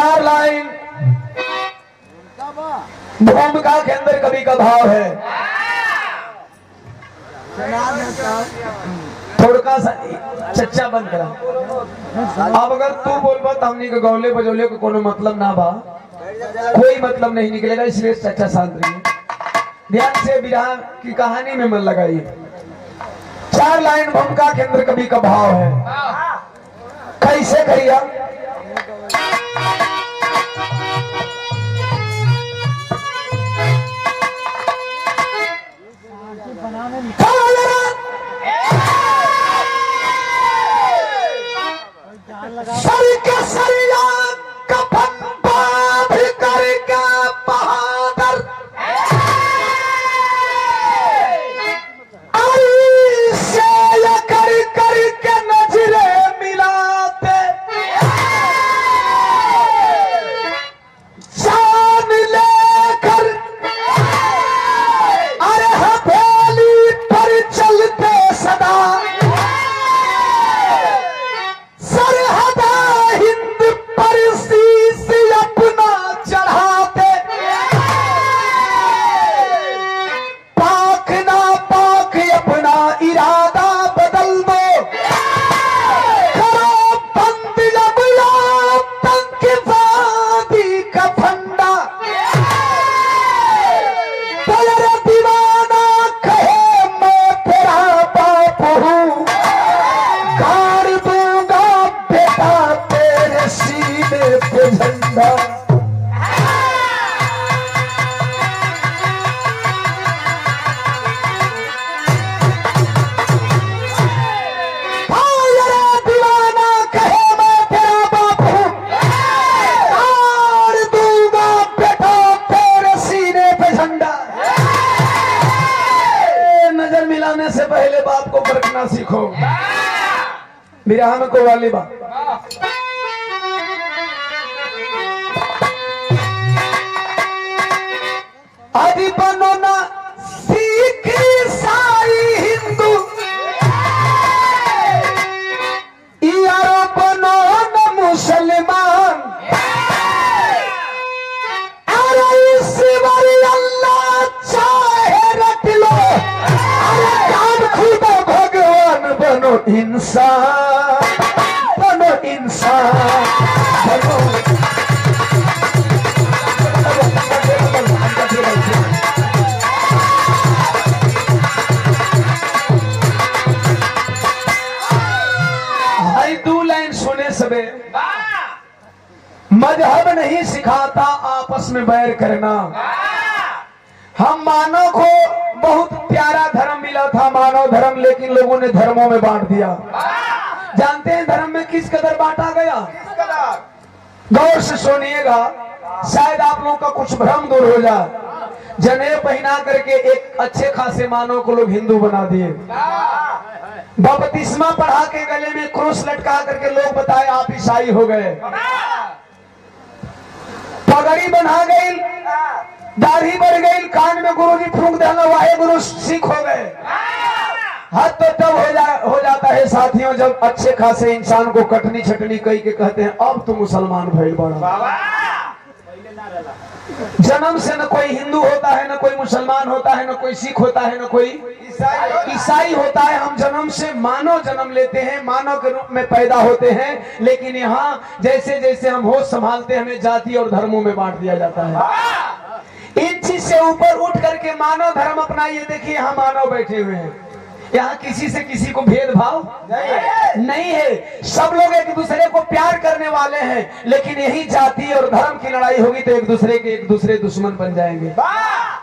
चार लाइन भूमिका के अंदर कवि का भाव है। थोड़ा सा चच्चा बंद करा। अब अगर तू बोलबा तो हमनी के गौले बजौले को कोनो मतलब ना बा, कोई मतलब नहीं निकलेगा, इसलिए चच्चा शांत रहिए। ध्यान से विराम की कहानी में मन लगाइए। चार लाइन भूमिका के अंदर कवि का भाव है। कैसे करिए? सर का सरिया कफन बांध करके बहादुर ऐसे ये कर के नजरे मिलाते जान लेकर अरे हथेली पर चलते सदा से पहले बाप को परखना सीखो। विराम को वाली बात आदि बनो ना सिख ईसाई हिंदू यारो बनो ना मुसलमान अरे ईश्वर अल्लाह चाहे रख लो खुदा भगवान बनो इंसान बनो इंसान बनो। भाई दो लाइन सुने सबे। मजहब नहीं सिखाता आपस में बैर करना। हम मानव को बहुत प्यारा धर्म मिला था, मानव धर्म, लेकिन लोगों ने धर्मों में बांट दिया। जानते हैं धर्म में किस कदर बांटा गया? गौर से सुनिएगा, शायद आप लोगों का कुछ भ्रम दूर हो जाए। जनेऊ पहना करके एक अच्छे खासे मानव को लोग हिंदू बना दिए। बपतिस्मा पढ़ा के गले में क्रूस लटका करके लोग बताए आप ईसाई हो गए। पगड़ी बना गई, दाढ़ी बढ़ गई, कान में गुरुजी फूंक देना, वाहे गुरु सिख हो गए। हद तो तब हो जाता है साथियों जब अच्छे खासे इंसान को कटनी छटनी कही के कहते हैं अब तो मुसलमान भइल बड़ा। जन्म से न कोई हिंदू होता है, न कोई मुसलमान होता है, न कोई सिख होता है, न कोई ईसाई होता है। हम जन्म से मानव जन्म लेते हैं, मानव के रूप में पैदा होते हैं, लेकिन यहाँ जैसे जैसे हम होश संभालते हैं हमें जाति और धर्मों में बांट दिया जाता है। इन चीज से ऊपर उठ करके मानव धर्म अपनाइए। देखिए यहाँ मानव बैठे हुए हैं, यहाँ किसी से किसी को भेदभाव नहीं है। सब लोग एक दूसरे को प्यार करने वाले हैं, लेकिन यही जाति और धर्म की लड़ाई होगी तो एक दूसरे दुश्मन बन जाएंगे।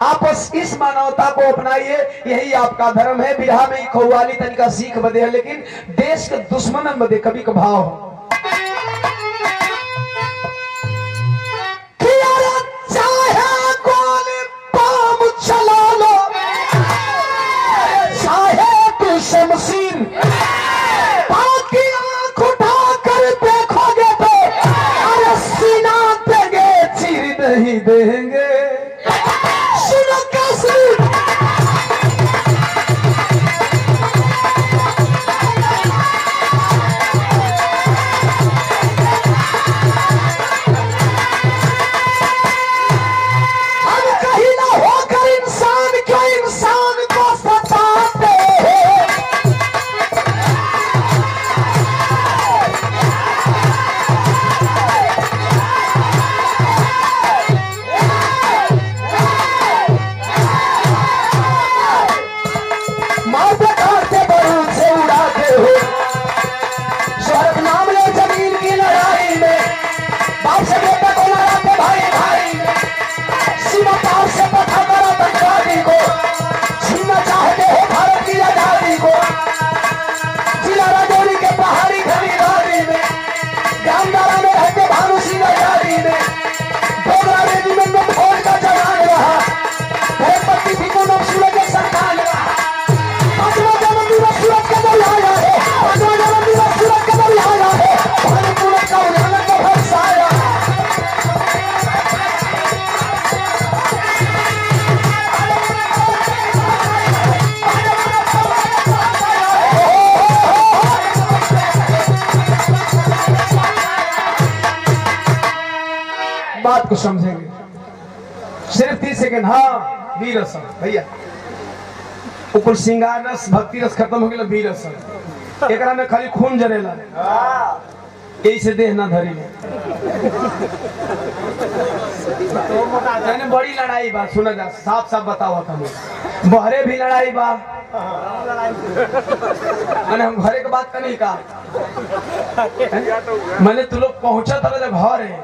आपस इस मानवता को अपनाइए, यही आपका धर्म है। बिरहा में कव्वाली तनिका सीख बदे है, लेकिन देश के दुश्मन बदे कभी का भाव शमशीर बाकी आंख उठा कर देखोगे तो अरे सीना देंगे चीर नहीं देंगे। सुनो कैसे बात को समझेंगे, सिर्फ 30 सेकंड। हाँ वीर रस भैया, ऊपर श्रृंगार रस भक्ति रस खत्म हो गया, वीर रस एकरा में खाली खून जरेला, यही से देह ना धरी। मैंने बड़ी लड़ाई बा, सुना जा, साफ साफ बताओ था, बहरे भी लड़ाई बा, मैंने हम घरे के बात करनी का, मैंने तू लोग पहुंचा था जब घर है,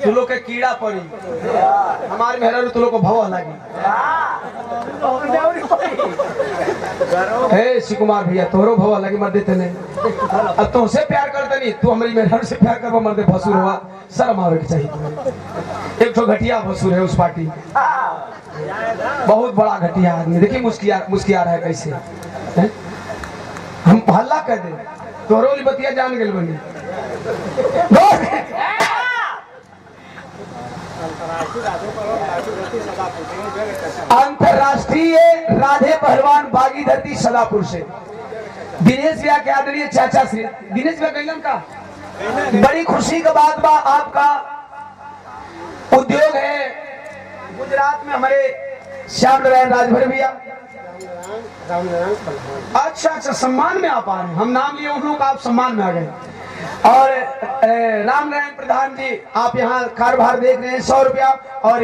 तू लोग के कीड़ा पड़ी, हमारे मेहरा तू लोग को भवा लगी। हे शिव कुमार भैया, तोहरो भवा लगी मर देते नहीं, अब तुमसे प्यार करते नहीं, तू हमारी मेहरा से प्यार कर मर दे, भसूर हुआ, शर्म आवे के चाहिए तुम्हें। एक तो घटिया भसूर है उस पार्टी, बहुत बड़ा घटिया आदमी, देखिए मुस्किया रहा है कैसे है? हम हल्ला कर दे, तोहरो बतिया जान गए बनी। अंतरराष्ट्रीय राधे पहलवान बागी धरती सदापुर से दिनेश भैया के आदरणीय चाचा श्री दिनेश भैया गैलन का बड़ी खुशी का बात बा, आपका उद्योग है गुजरात में, हमारे श्याम नारायण राजभर भैया, अच्छा सम्मान में आप आ रहे हैं, हम नाम लिए उन लोगों का, आप सम्मान में आ गए। और राम नारायण प्रधान जी आप यहाँ कारोबार देख रहे हैं, 100 रुपया और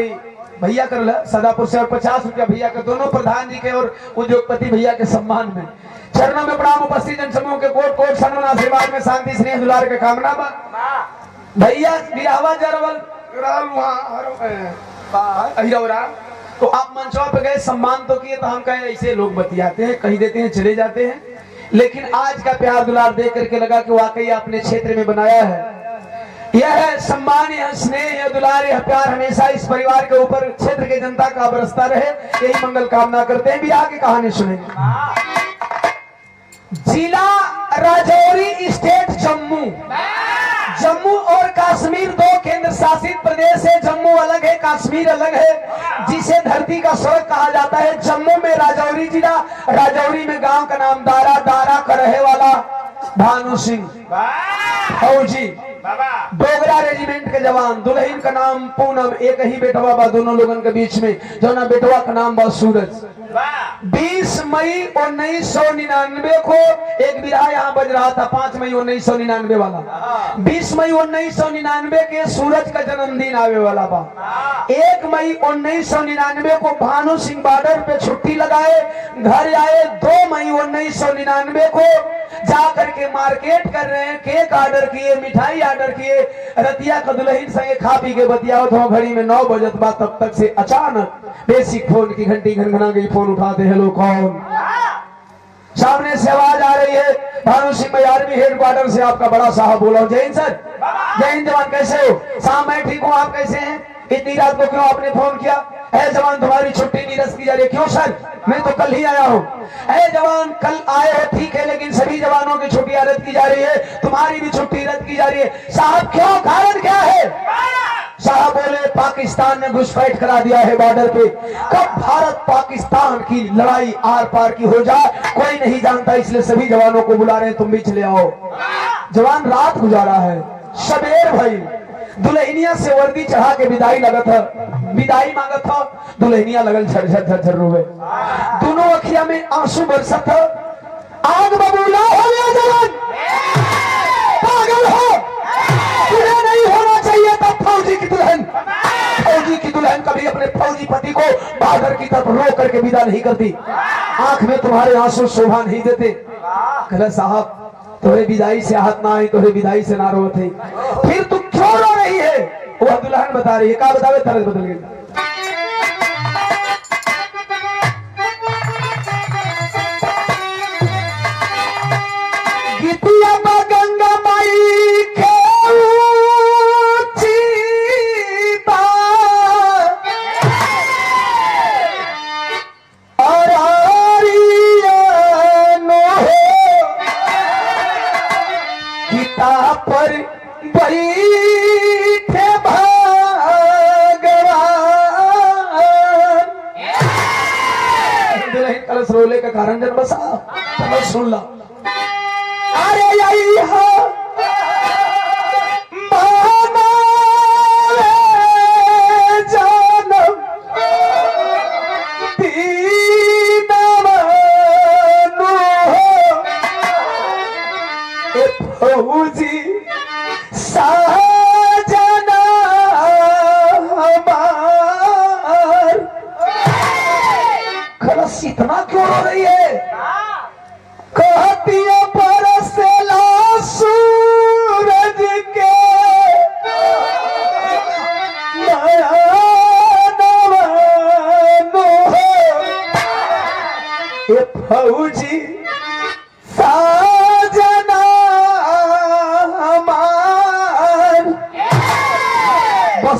भैया कर सदापुर से, और 50 रुपया भैया के, दोनों प्रधान जी के और उद्योगपति भैया के सम्मान में। चरणों में प्रणाम उपस्थित जन समूह के कोट कोट सम्मान आशीर्वाद में शांति स्नेह दुलार के कामना बा। भैया बिहावा जरवल तो आप मंचों पे गए, सम्मान तो किए, तो हम कहें ऐसे लोग बतियाते हैं, कहीं देते हैं चले जाते हैं, लेकिन आज का प्यार दुलार देख करके लगा कि वाकई आपने क्षेत्र में बनाया है। यह है सम्मान, यह स्नेह, यह दुलार, यह प्यार हमेशा इस परिवार के ऊपर क्षेत्र के जनता का बरसता रहे, यही मंगल कामना करते हैं। भी आगे कहानी सुनेंगे। जिला राजौरी, स्टेट जम्मू। जम्मू और कश्मीर दो केंद्र शासित प्रदेश है, जम्मू अलग है, कश्मीर अलग है, जिसे धरती का स्वर्ग कहा जाता है। जम्मू में राजौरी जिला, राजौरी में गांव का नाम दारा, दारा का रहे वाला भानु सिंह फौजी, डोगरा रेजिमेंट के जवान, दुल्हन का नाम पूनम, एक ही बेटवा बा दोनों लोगन के बीच में, जो ना बेटवा का नाम बा सूरज। 20 मई 1999 को एक विरहा यहाँ बज रहा था, 5 मई 1999 वाला, 20 मई 1999 के सूरज का जन्मदिन आवे वाला बा। 1 मई 1999 को भानु सिंह बॉर्डर पे छुट्टी लगाए घर आए। 2 मई 1999 को जाकर के मार्केट कर रहे हैं, केक ऑर्डर किए, मिठाई ऑर्डर किए, रतिया का दुल्हन संगे खा पी के बतियाओ तो घड़ी में 9 बजत बा, तब तक से अचानक बेसिक फोन की घंटी घनघना गई, फोन उठाते, हेलो कौन? सामने से आवाज आ रही है, भानु सिंह मैं आर्मी हेडक्वार्टर से आपका बड़ा साहब बोला हूँ। जय हिंद सर। जय हिंद जवान, कैसे हो? साहब मैं ठीक हूँ, आप कैसे हैं? इतनी रात को क्यों आपने फोन किया? ऐ जवान तुम्हारी छुट्टी निरस्त की जा रही है। क्यों सर? मैं तो कल ही आया हूँ। ऐ जवान कल आए हो ठीक है, लेकिन सभी जवानों की छुट्टियां रद्द की जा रही है, तुम्हारी भी छुट्टी रद्द की जा रही है। साहब क्यों, कारण क्या है? साहब बोले पाकिस्तान ने घुसपैठ करा दिया है बॉर्डर पे, कब भारत पाकिस्तान की लड़ाई आर पार की हो जाए कोई नहीं जानता, इसलिए सभी जवानों को बुला रहे हैं, तुम भी चले आओ। जवान रात गुजारा है, सबेर भाई दुल्हनिया से वर्दी चढ़ा के विदाई लगा था, विदाई मांगा था, दुल्हनिया लगल झरझर झरझर रोवे, दोनों अखिया में आंसू बरसत था। आग बबूला हो गया जवान, पागल हो, तुम्हें नहीं होना चाहिए था फौजी की दुल्हन। फौजी की दुल्हन कभी अपने फौजी पति को बॉर्डर की तरफ रो करके विदा नहीं करती, आंख में तुम्हारे आंसू शोभा नहीं देते। कहले साहब तोरे विदाई से हाथ ना आई, तोरे विदाई से ना रो थे, फिर तू क्यों रो रही है? वह दुल्हन बता रही है, क्या बतावे? तरस बदल गई। गीतिया गंगा माई के और पर बैठे भगवान। दुल्हन कलश रोले का कारण जन बसा, तो सुन ला। अरे यही है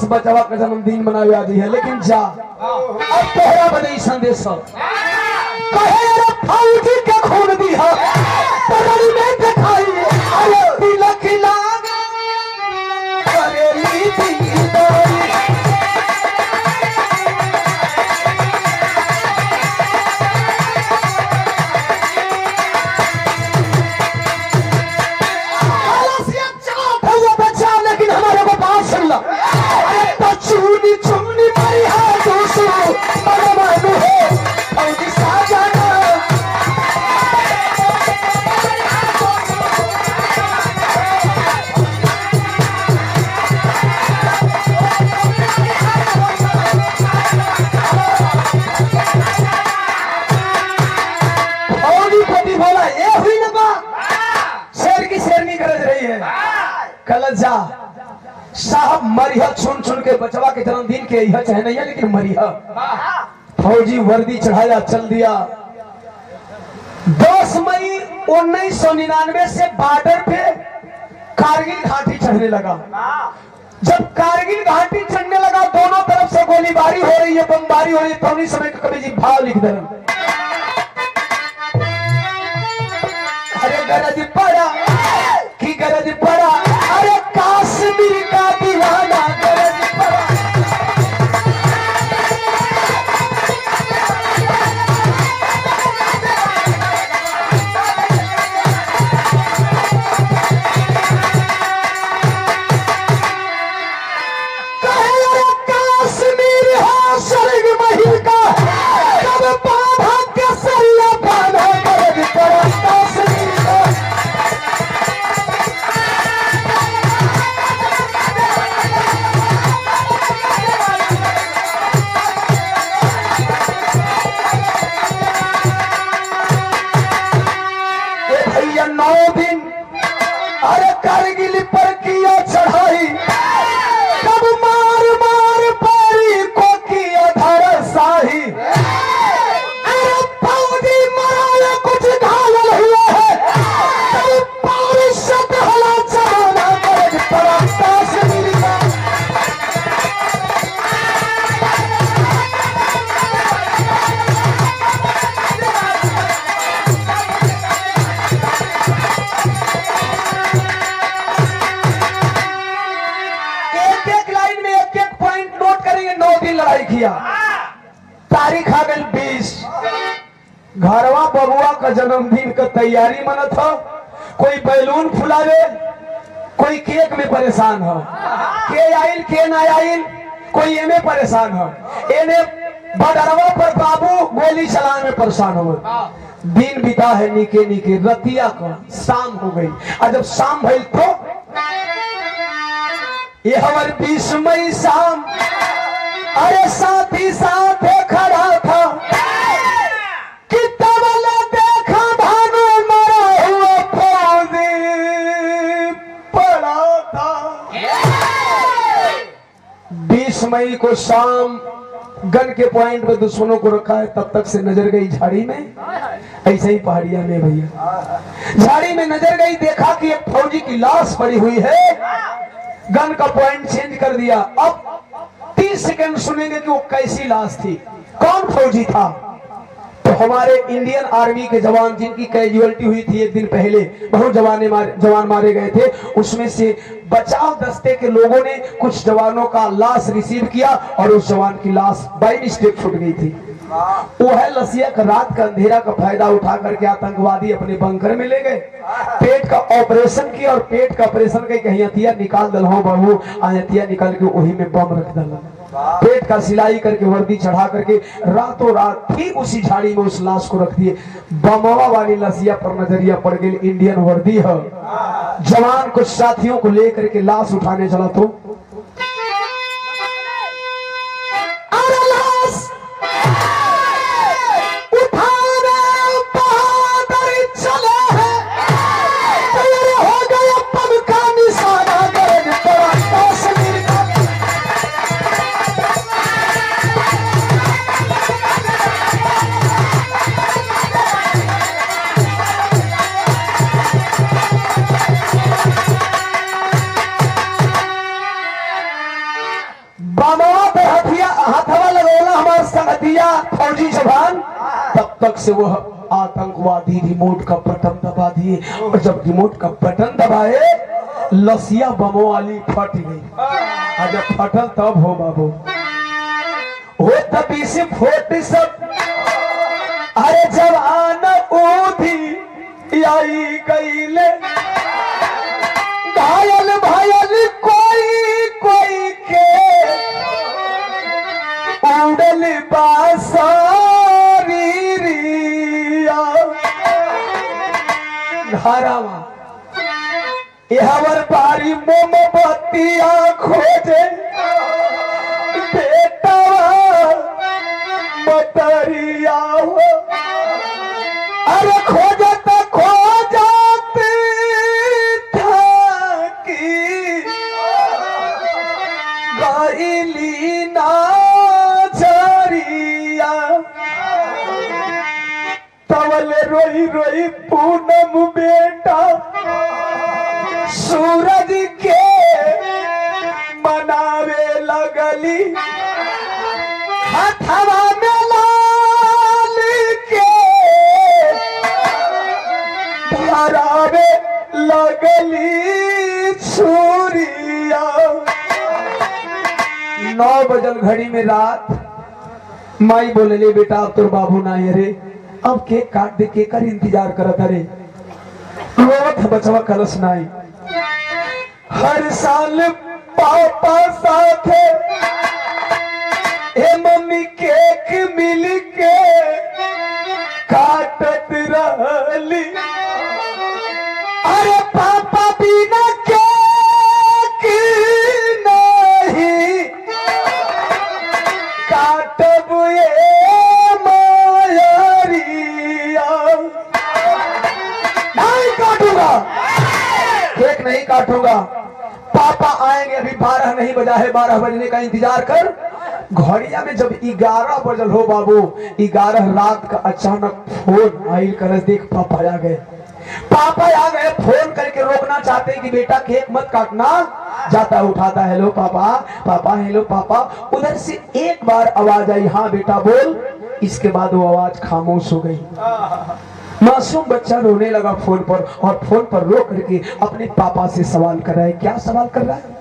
लाश बचवा का जन्मदिन मनावे आदि है। लेकिन जा अब तोहरा बदई संदेश कहे रे फौजी के खून दी है तरड़ी में दिखाई अरे तिलक लाग करेली दी दौरी चुनी चुनी मरी है दूसरो मनमानु है फौजी साजना फौजी पति बोला ये हुई ना बा शेर की शेरनी गरज रही है कल जा साहब मरिया चुन चुन के बचवा के जन्मदिन के यह चाहे नहीं है लेकिन मरिया फौजी वर्दी चढ़ाया चल दिया। 10 मई 1999 से बॉर्डर पे कारगिल घाटी चढ़ने लगा। जब कारगिल घाटी चढ़ने लगा दोनों तरफ से गोलीबारी हो रही है बमबारी हो रही है तो उन्हीं समय कवि जी भाव लिख दे अरे गरज पड़ा कि गरज पड़ा अरे काश्मीर का दीवाना गरज पड़ा काश्मीर हो स्वर्ग महिल का कब बाधा के सरिया बांधा गरज पड़ा काश्मीर का भैया 9 दिन अरे कारगिल पर किया चढ़ाई कब मार मार पारी को किया धरसाही अरे फौजी मरा कुछ घायल हुआ है कब पारी शत हला चढ़ाना गरज पड़ा काश्मीर का लड़ाई किया। तारीख आ गई 20 घरवा बबुआ का जन्मदिन का तैयारी मनत हो कोई बैलून फुलावे कोई केक में परेशान हो के आइल के ना आइल कोई एमे परेशान हो एने बडरवा पर बाबू गोली चलाने में परेशान हो। दिन बीता है निके निके रतिया का शाम हो गई और जब शाम भइल तो ये हमारे 20 मई शाम अरे साथी साथ खड़ा था कि तबला देखा भानु मरा हुआ फौजी पड़ा था। 20 मई को शाम गन के पॉइंट पे दुश्मनों को रखा है तब तक से नजर गई झाड़ी में ऐसे ही पहाड़िया में भैया झाड़ी में नजर गई देखा कि एक फौजी की लाश पड़ी हुई है गन का पॉइंट चेंज कर दिया। अब 30 सेकंड सुनेंगे कि वो कैसी लाश थी कौन फौजी था तो हमारे इंडियन आर्मी के जवान जिनकी कैजुअलिटी हुई थी एक दिन पहले बहुत जवान मारे गए थे उसमें से बचाव दस्ते के लोगों ने कुछ जवानों का लाश रिसीव किया और उस जवान की लाश बाई मिस्टेक छूट गई थी। वो है लसिया का रात का अंधेरा का फायदा उठा करके आतंकवादी अपने बंकर में ले गए पेट का ऑपरेशन किया और पेट का ऑपरेशन के कहीं हथिया निकाल दल हो बहू हथिया निकाल के वही में बम रख दल पेट का सिलाई करके वर्दी चढ़ा करके रातों रात ठीक उसी झाड़ी में उस लाश को रख दिए। बमवा वाली लसिया पर नजरिया पड़ गई इंडियन वर्दी है जवान कुछ साथियों को लेकर के लाश उठाने चला तो बाबा पे हथवा लगोला हमारे संगतिया फौजी जवान, तब तक से वो आतंकवादी रिमोट का बटन दबा दिए, और जब रिमोट का बटन दबाए लसिया बमों वाली फट गई। और जब फटल तब हो बाबू हो तभी से फोट सब, अरे जवान ऊधी आई गईले, घायल भायल कोई कोई के उड़ल बासारी रिया धारावा यहवर बारी मोमबत्तियां खोजे बेटा मतरिया हो, अरे खोजे तो खोजते था कि गईली ना झरिया, तवल रोई रोई पूनम बेटा सूरज के मनावे लगली, हथवा में लाल के धरावे लगली छुरिया। 9 बजल घड़ी में रात, माई बोले ले बेटा अब तो बाबू ना रे, अब केक काट दे, केक कर इंतजार करत अरे रोवत बचवा कलश नाई। हर साल पापा साथे हे मम्मी केक मिल के काटत रहली, अरे पापा बिना केक नहीं काटब ये मायरिया, नहीं काटूंगा, केक नहीं काटूंगा, पापा आएंगे, अभी 12 नहीं बजा है, 12 बजने का इंतजार कर। घड़िया में जब 11 बजल हो बाबू, 11 रात का अचानक फोन आइल कर, देख पापा आ गए, पापा आ गए, फोन करके रोकना चाहते कि बेटा केक मत काटना, जाता उठाता हेलो पापा, पापा हेलो पापा, उधर से एक बार आवाज आई हाँ बेटा बोल, इसके बाद वो आवाज खामोश हो गई। मासूम बच्चा रोने लगा फोन पर, और फोन पर रो करके अपने पापा से सवाल कर रहा है। क्या सवाल कर रहा है?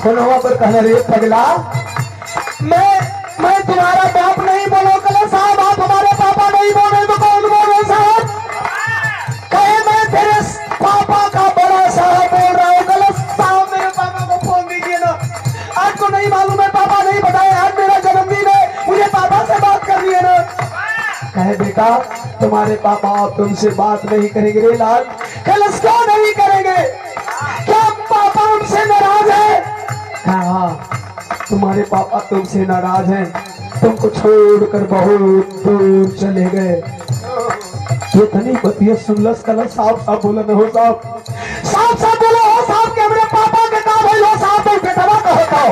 फोनवा पर कहने रे पगला, मैं तुम्हारा बाप नहीं बोलो कले साहब, आप हमारे पापा नहीं बोले तो कौन बोले साहब? कहे मैं तेरे पापा का बड़ा साहब बोल रहा हूँ। कले साहब मेरे पापा को फोन दीजिए ना, आज को नहीं मालूम है, पापा नहीं बताए, आज मेरा जन्मदिन है, मुझे पापा से बात करनी है ना। कहे बेटा तुम्हारे पापा अब तुमसे बात नहीं करेंगे रे लाल। कलश क्यों नहीं करेंगे? क्या पापा उनसे नाराज है? हाँ तुम्हारे पापा तुमसे नाराज हैं, तुमको छोड़कर बहुत दूर चले गए। ये तनी बतिया सुनलस कल साहब साहब बोला न हो साहब, साहब साहब बोला हो साहब के मेरे पापा के काम है लो साहब, तो बेटवा का होता हो।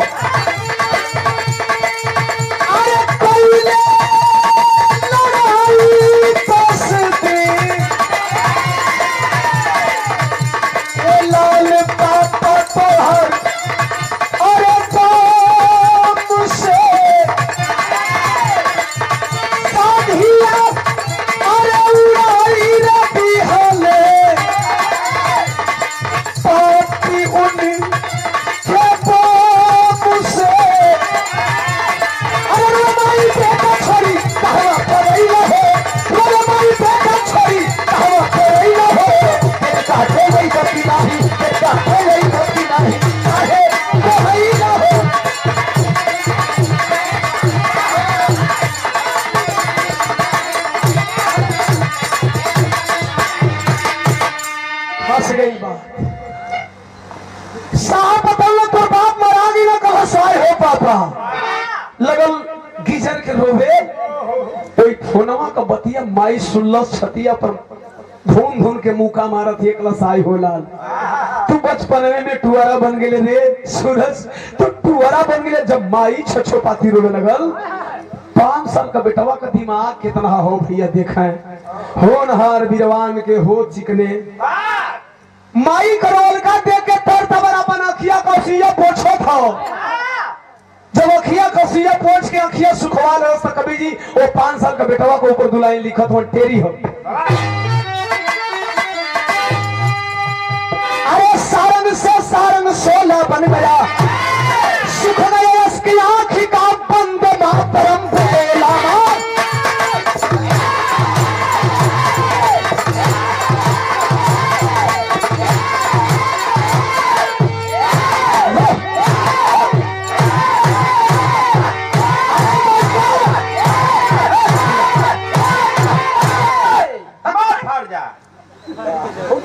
अरे कोई लड़ाई बसती लाल पापा तो हर पापा लगल गीजर के रोवे। कोई फोनवा का बतिया माई सुनलस छतिया पर धूम धूम के मुका मारत एक लसाई हो लाल। तू बचपन में टुअरा बन गेले रे सूरज, तो टुअरा बन गेले जब माई छछो पाती रोवे लगल। 5 साल का बेटवा का दिमाग कितना हो भैया देखा है। होनहार बीरवान के हो चिकने माई करोल का देख के तर तबर अपन अखिया कौशिया पोछो था। जब अखिया कौशिया पोछ के अखिया सुखवा ले तो कभी जी वो 5 साल का बेटवा को ऊपर दुलाई लिखत हो टेरी हो। अरे सारंग से सारंग सोला बन गया, सुख गया उसकी आंख का बंद मातरम बेला।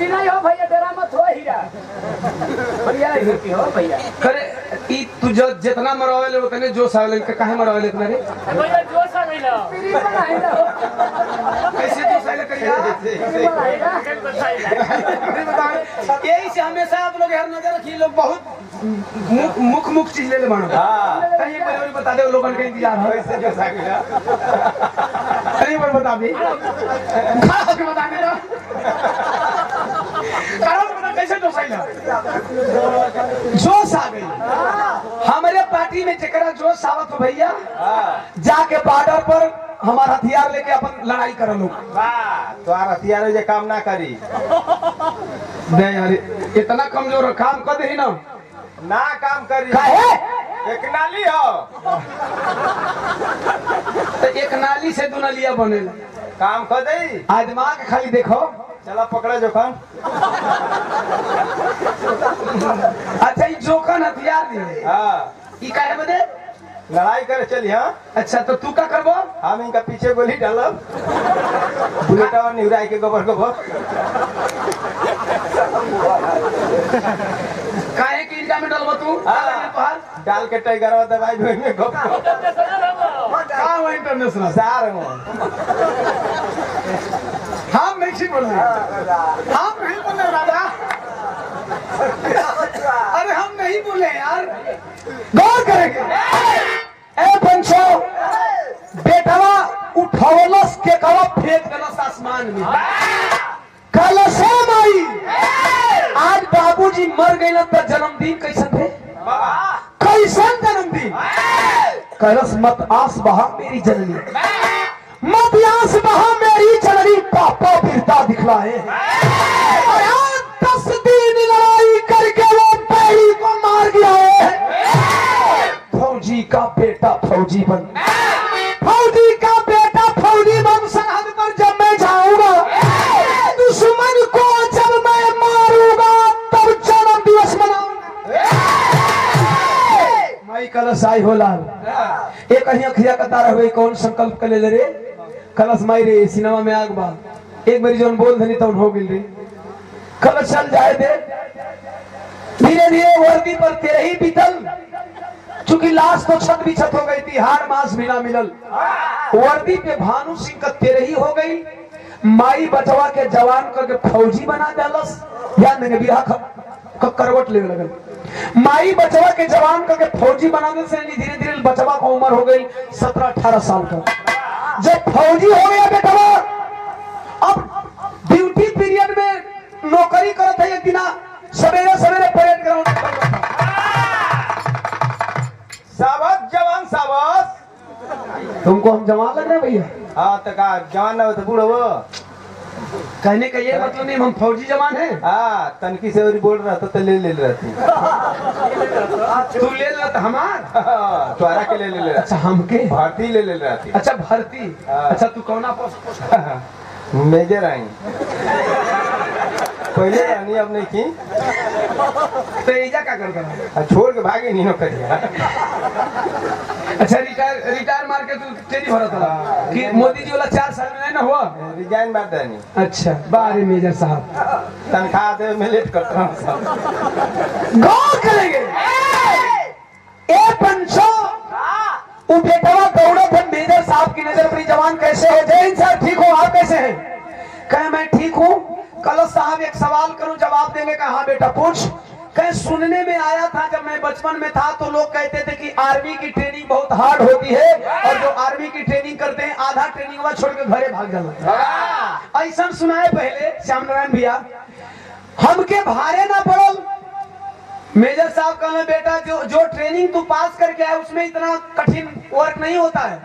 नहीं हो भैया, तेरा मत हो हीरा भैया हो भैया। करे ई तू जो जितना मरवाले उतने जोश आवेले के काहे मरवाले इतना रे भैया जोश आ गइला फ्री बनाइला कैसे जोश आवेले करिया यही से हमेशा आप लोग हर नजर रखिए। लोग बहुत मुख चीज ले मानो। हां कहीं बड़ी बता दे लोगन के इंतजार है कैसे जोश आ गइला कहीं पर बता दे के बता दे कारण बता कैसे जोश आइला। जोश आ गई हमारे पार्टी में जकरा जोश आवत हो भैया जाके बॉर्डर पर हमारा हथियार लेके अपन लड़ाई कर लो। वाह तुम्हारा हथियार जे काम ना करी नहीं यार इतना कमजोर काम कर दे ना ना काम करी काहे एक नाली हो तो एक नाली से दो नालिया बनेला काम कर दे। आदमा के खाली देखो चला पकड़े जोखन। अच्छा ये जोखन हथियार दिए हाँ ई काहे बदे लड़ाई करे चली। हाँ अच्छा तो तू का करबो हम इनका पीछे गोली डालब बुलेटा निहुराई के गोबर गोबर काहे की इनका में डलबो तू डाल के टाइगर दवाई में गोबर का हो इंटरनेशनल सार हो। हम नहीं बोल रहे हम नहीं बोले राजा। अरे हम नहीं बोले यार गौर करेंगे। ए पंचो बेटवा उठौलस के कवा फेंक देलस आसमान में कलसे माई। आज बाबूजी मर गए तो जन्मदिन कैसन थे कैसन जन्मदिन कलस मत आस बहा मेरी जननी मत आस बहा मेरी जननी पापा बिरता दिखलाए। 10 दिन लड़ाई करके वो पैरी को मार गया है। फौजी का बेटा फौजी बन सरहद पर जब मैं जाऊंगा दुश्मन को जब मैं मारूंगा तब जन्म दिवस मनाऊंगा। माई कलश आई हो लाल एक अखिया का तारा हुए कौन संकल्प कर ले रे कलश माई रे सिनेमा में आग बा एक बारी जोन बोल धनी तो हो गिल रे कलश चल जाए दे। धीरे धीरे वर्दी पर तेरे ही बीतल चूंकि लाश तो छत भी छत हो गई थी हार मांस भी ना मिलल। वर्दी पे भानु सिंह का तेरे ही हो गई। माई बचवा के जवान करके फौजी बना देलस या नहीं बिरहा करवट ले लगल। माई बचवा के जवान करके फौजी बनाने से धीरे धीरे बचवा को उम्र हो गई 17-18 साल का। जब फौजी हो गया बेटवा अब ड्यूटी पीरियड में नौकरी करता है। एक दिन सवेरे सवेरे परेड ग्राउंड सावध जवान सावध। तुमको हम जवान लग रहे भैया। हाँ तो का जवान ना हो तो बूढ़ हो। कहने का ये मतलब नहीं हम फौजी जवान हैं। हाँ तनकी से और बोल रहा तो ले रहती तू ले लेता हमार तुम्हारा के ले ले अच्छा हमके भर्ती ले रहती। अच्छा भर्ती अच्छा तू कौन पोस्ट मेजर आई पहले रानी अब नहीं की तो एजा क्या करता छोड़ के भागे नहीं नौकरी। अच्छा रिटायर मार के तू तेरी हो रहा था कि मोदी जी वाला 4 साल में नहीं ना हुआ रिजाइन मार देनी। अच्छा बारे मेजर साहब तनख्वाह दे में लेट करता हूँ गौर करेंगे ए पंचो कहा हाँ बेटा पूछ। कहीं सुनने में आया था जब मैं बचपन में था तो लोग कहते थे कि आर्मी की ट्रेनिंग बहुत हार्ड होती है और जो आर्मी की ट्रेनिंग करते हैं आधा ट्रेनिंग वहां छोड़ के घरे भाग जाता। ऐसा सुना है पहले श्याम नारायण भैया, हमके भारे ना पड़ो। मेजर साहब कहा बेटा जो ट्रेनिंग तू पास करके आए उसमें इतना कठिन वर्क नहीं होता है।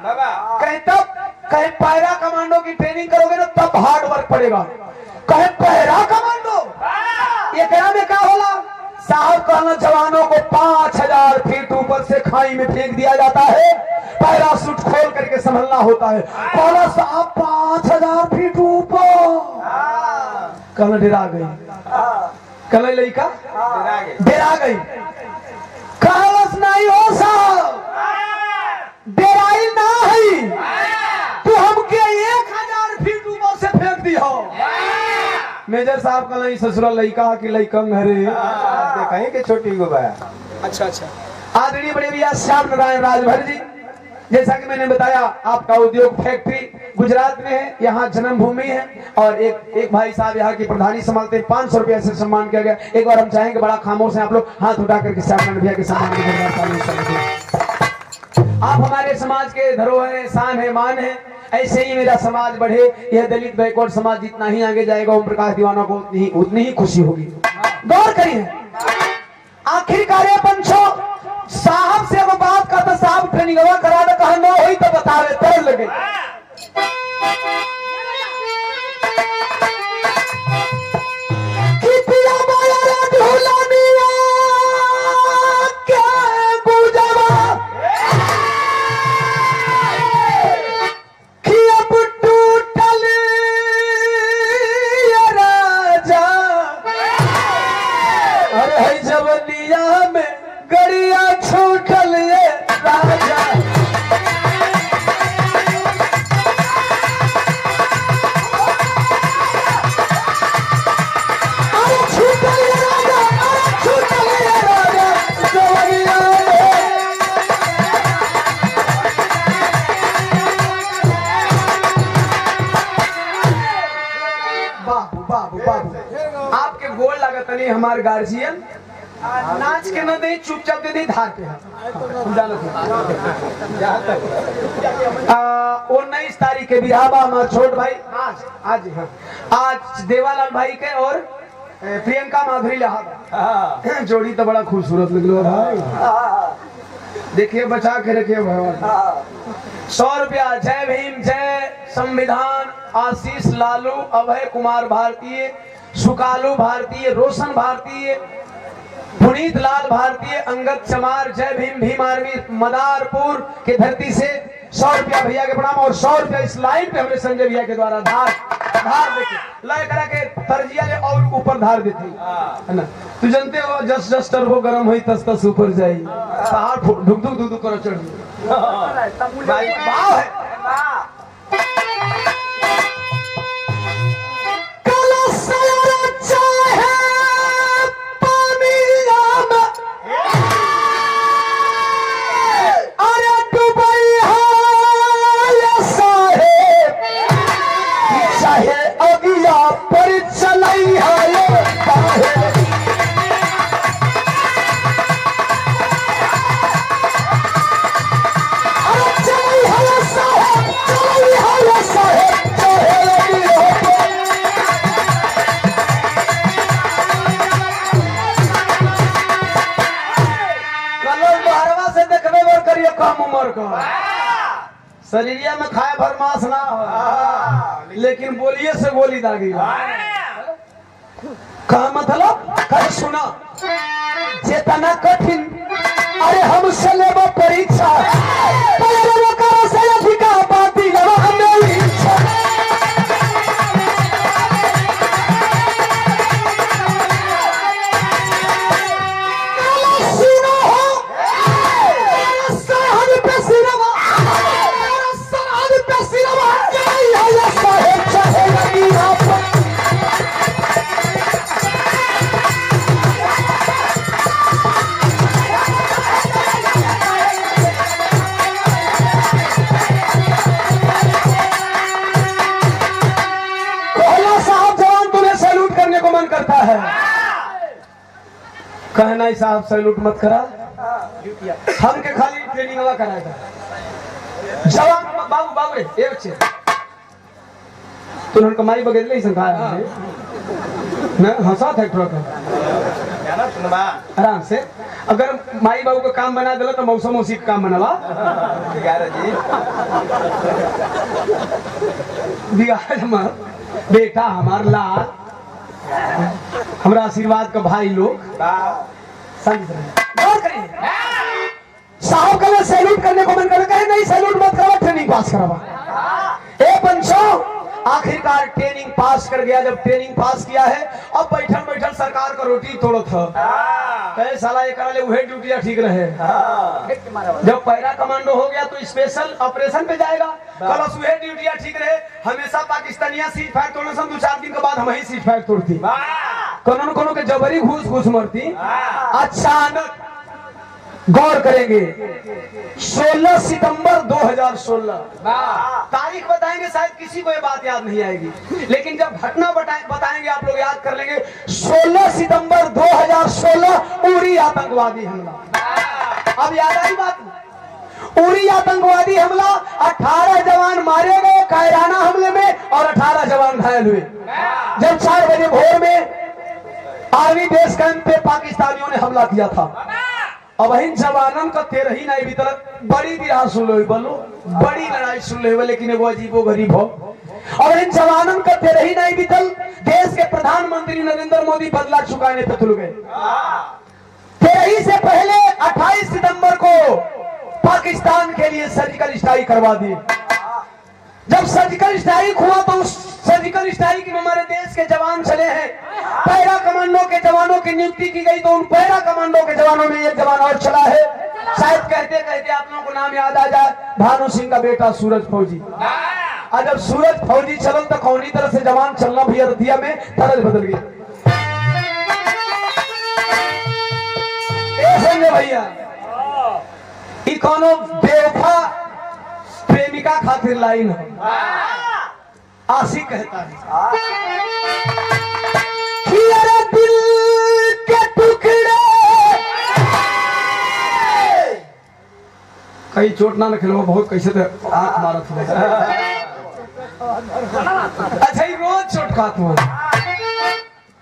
कहे तब कहे पैरा कमांडो की ट्रेनिंग करोगे ना तब हार्ड वर्क पड़ेगा। कहे पैरा कमांडो ये क्या में क्या होला? साहब कहना जवानों को 5000 फीट ऊपर से खाई में फेंक दिया जाता है, पैराशूट खोल करके संभलना होता है। कहना साहब 5000 फीट ऊपर। कहना डरा गई, कहना लड़का डरा गई। कहलस नहीं हो साहब डराई ना है, तू हमके 1000 फीट ऊपर से फेंक दी हो। मेजर साहब का नहीं ससुराल लड़का की लड़कंग हरे कहीं के छोटी गो बा। अच्छा आदरणीय बड़े भैया श्याम नारायण राजभर जी, जैसा कि मैंने बताया आपका उद्योग फैक्ट्री गुजरात में है, यहाँ जन्मभूमि है और एक भाई साहब यहाँ की प्रधानी संभालते हैं। 500 रुपया से सम्मान किया गया। एक बार हम चाहेंगे बड़ा खामोश है आप लोग हाथ उठा करके श्याम नारायण भैया के सम्मान की। आप हमारे समाज के धरोहर शान है मान है, ऐसे ही मेरा समाज बढ़े। यह दलित बैकवर्ड समाज जितना ही आगे जाएगा ओम प्रकाश दीवाना को उतनी ही खुशी होगी। गौर करिए आखिरकार पंचो साहब से वो बात का तो साहब ट्रेनिंग करा दे, कहा ना हुई तो बता रहे तर लगे। आपके गोल लागत नहीं हमारे गार्जियन नाच के न दे चुपचाप दे धार पे 19 तारीख के बिहाबा हमारे छोट भाई आज देवालाल भाई के और प्रियंका माधुरी लहाबा जोड़ी तो बड़ा खूबसूरत लग भाई। देखिए बचा के रखिए भगवान। 100 रुपया। जय भीम जय संविधान। आशीष लालू, अभय कुमार भारतीय, सुकालू भारतीय, रोशन भारतीय, पुनीत लाल भारतीय, अंगद चमार। जय भीम भीम आर्मी मदारपुर के धरती से 100 रुपया भैया के प्रणाम और 100 रुपया इस लाइन पे हमने संजय भैया के द्वारा धार देते लय करा के तरजिया ले और ऊपर धार देती है ना। तू जानते हो जस जस टर्बो गरम हुई तस तस ऊपर जाई पहाड़ धुक धुक धुक करो चढ़ भाई वाह है। शरीरिया में खाए भरमास ना हो लेकिन बोलिए से गोली दागी कहा मतलब कहीं सुना चेतना कठिन। अरे हमसे लेबो परीक्षा कहना ही साहब सैल्यूट मत करा, हम के खाली ट्रेनिंग हवा कराया था। जवान बाबू बाबू रे एक बच्चे तो उन्होंने कमाई बगैर नहीं संखाया है ना, हंसा था ट्रक जाना सुनबा आराम से। अगर माई बाबू का काम बना दिला तो मौसम उसी का काम बनवा बिगाड़ जी बिगाड़ मत। बेटा हमार लाल हमरा आशीर्वाद का भाई लोग गौर करिए। साहब का सैल्यूट करने को मन कर कहे नहीं सैल्यूट मत करवा, ट्रेनिंग पास करवा। ए पंचो आखिरकार ट्रेनिंग पास कर गया। जब ट्रेनिंग पास किया है अब बैठल बैठल सरकार का रोटी तोड़ो था। कहे साला ये करा ले वही ड्यूटिया ठीक रहे। जब पैरा कमांडो हो गया तो स्पेशल ऑपरेशन पे जाएगा, कल वही ड्यूटिया ठीक रहे। हमेशा पाकिस्तानिया सीट फायर तोड़ने से 2-4 दिन के बाद हम ही सीट फायर तोड़ती, कोनो के जबरी घूस घूस मरती। अचानक गौर करेंगे 16 सितंबर 2016 तारीख बताएंगे, शायद किसी को ये बात याद नहीं आएगी, लेकिन जब घटना बताएंगे आप लोग याद कर लेंगे। 16 सितंबर 2016 उरी आतंकवादी हमला। अब याद आई बात, उरी आतंकवादी हमला, 18 जवान मारे गए कायराना हमले में और 18 जवान घायल हुए। जब 4 बजे भोर में आर्मी बेस कैंप पे पाकिस्तानियों ने हमला किया था। अब इन जवानन का 13 ही नहीं बीतल, बड़ी बिरहा सुन लो बोलो, बड़ी लड़ाई सुन लो, लेकिन वो अजीबो गरीब हो। और इन जवानन का 13 ही नहीं बीतल, देश के प्रधानमंत्री नरेंद्र मोदी बदला चुकाने पे तुल गए। 13 से पहले 28 सितंबर को पाकिस्तान के लिए सर्जिकल स्ट्राइक करवा दी। जब सर्जिकल स्ट्राइक हुआ तो उस सर्जिकल स्ट्राइक में हमारे देश के जवान चले हैं। पैरा कमांडो के जवानों की नियुक्ति की गई तो उन पैरा कमांडो के जवानों में एक जवान और चला है। शायद कहते कहते आप लोगों को नाम याद आ जाए, भानु सिंह का बेटा सूरज फौजी। और जब सूरज फौजी चल तो कौनी तरह से जवान चलना भी अरतिया में तरज बदल गई। भैया कोनो बेवफा प्रेमिका खातिर लाइन है, आशिक कहता है कि अरे दिल के टुकड़े, कहीं चोट ना खिलवा बहुत कैसे तो आंख मारा था। अच्छा ही रोज चोट खात हूँ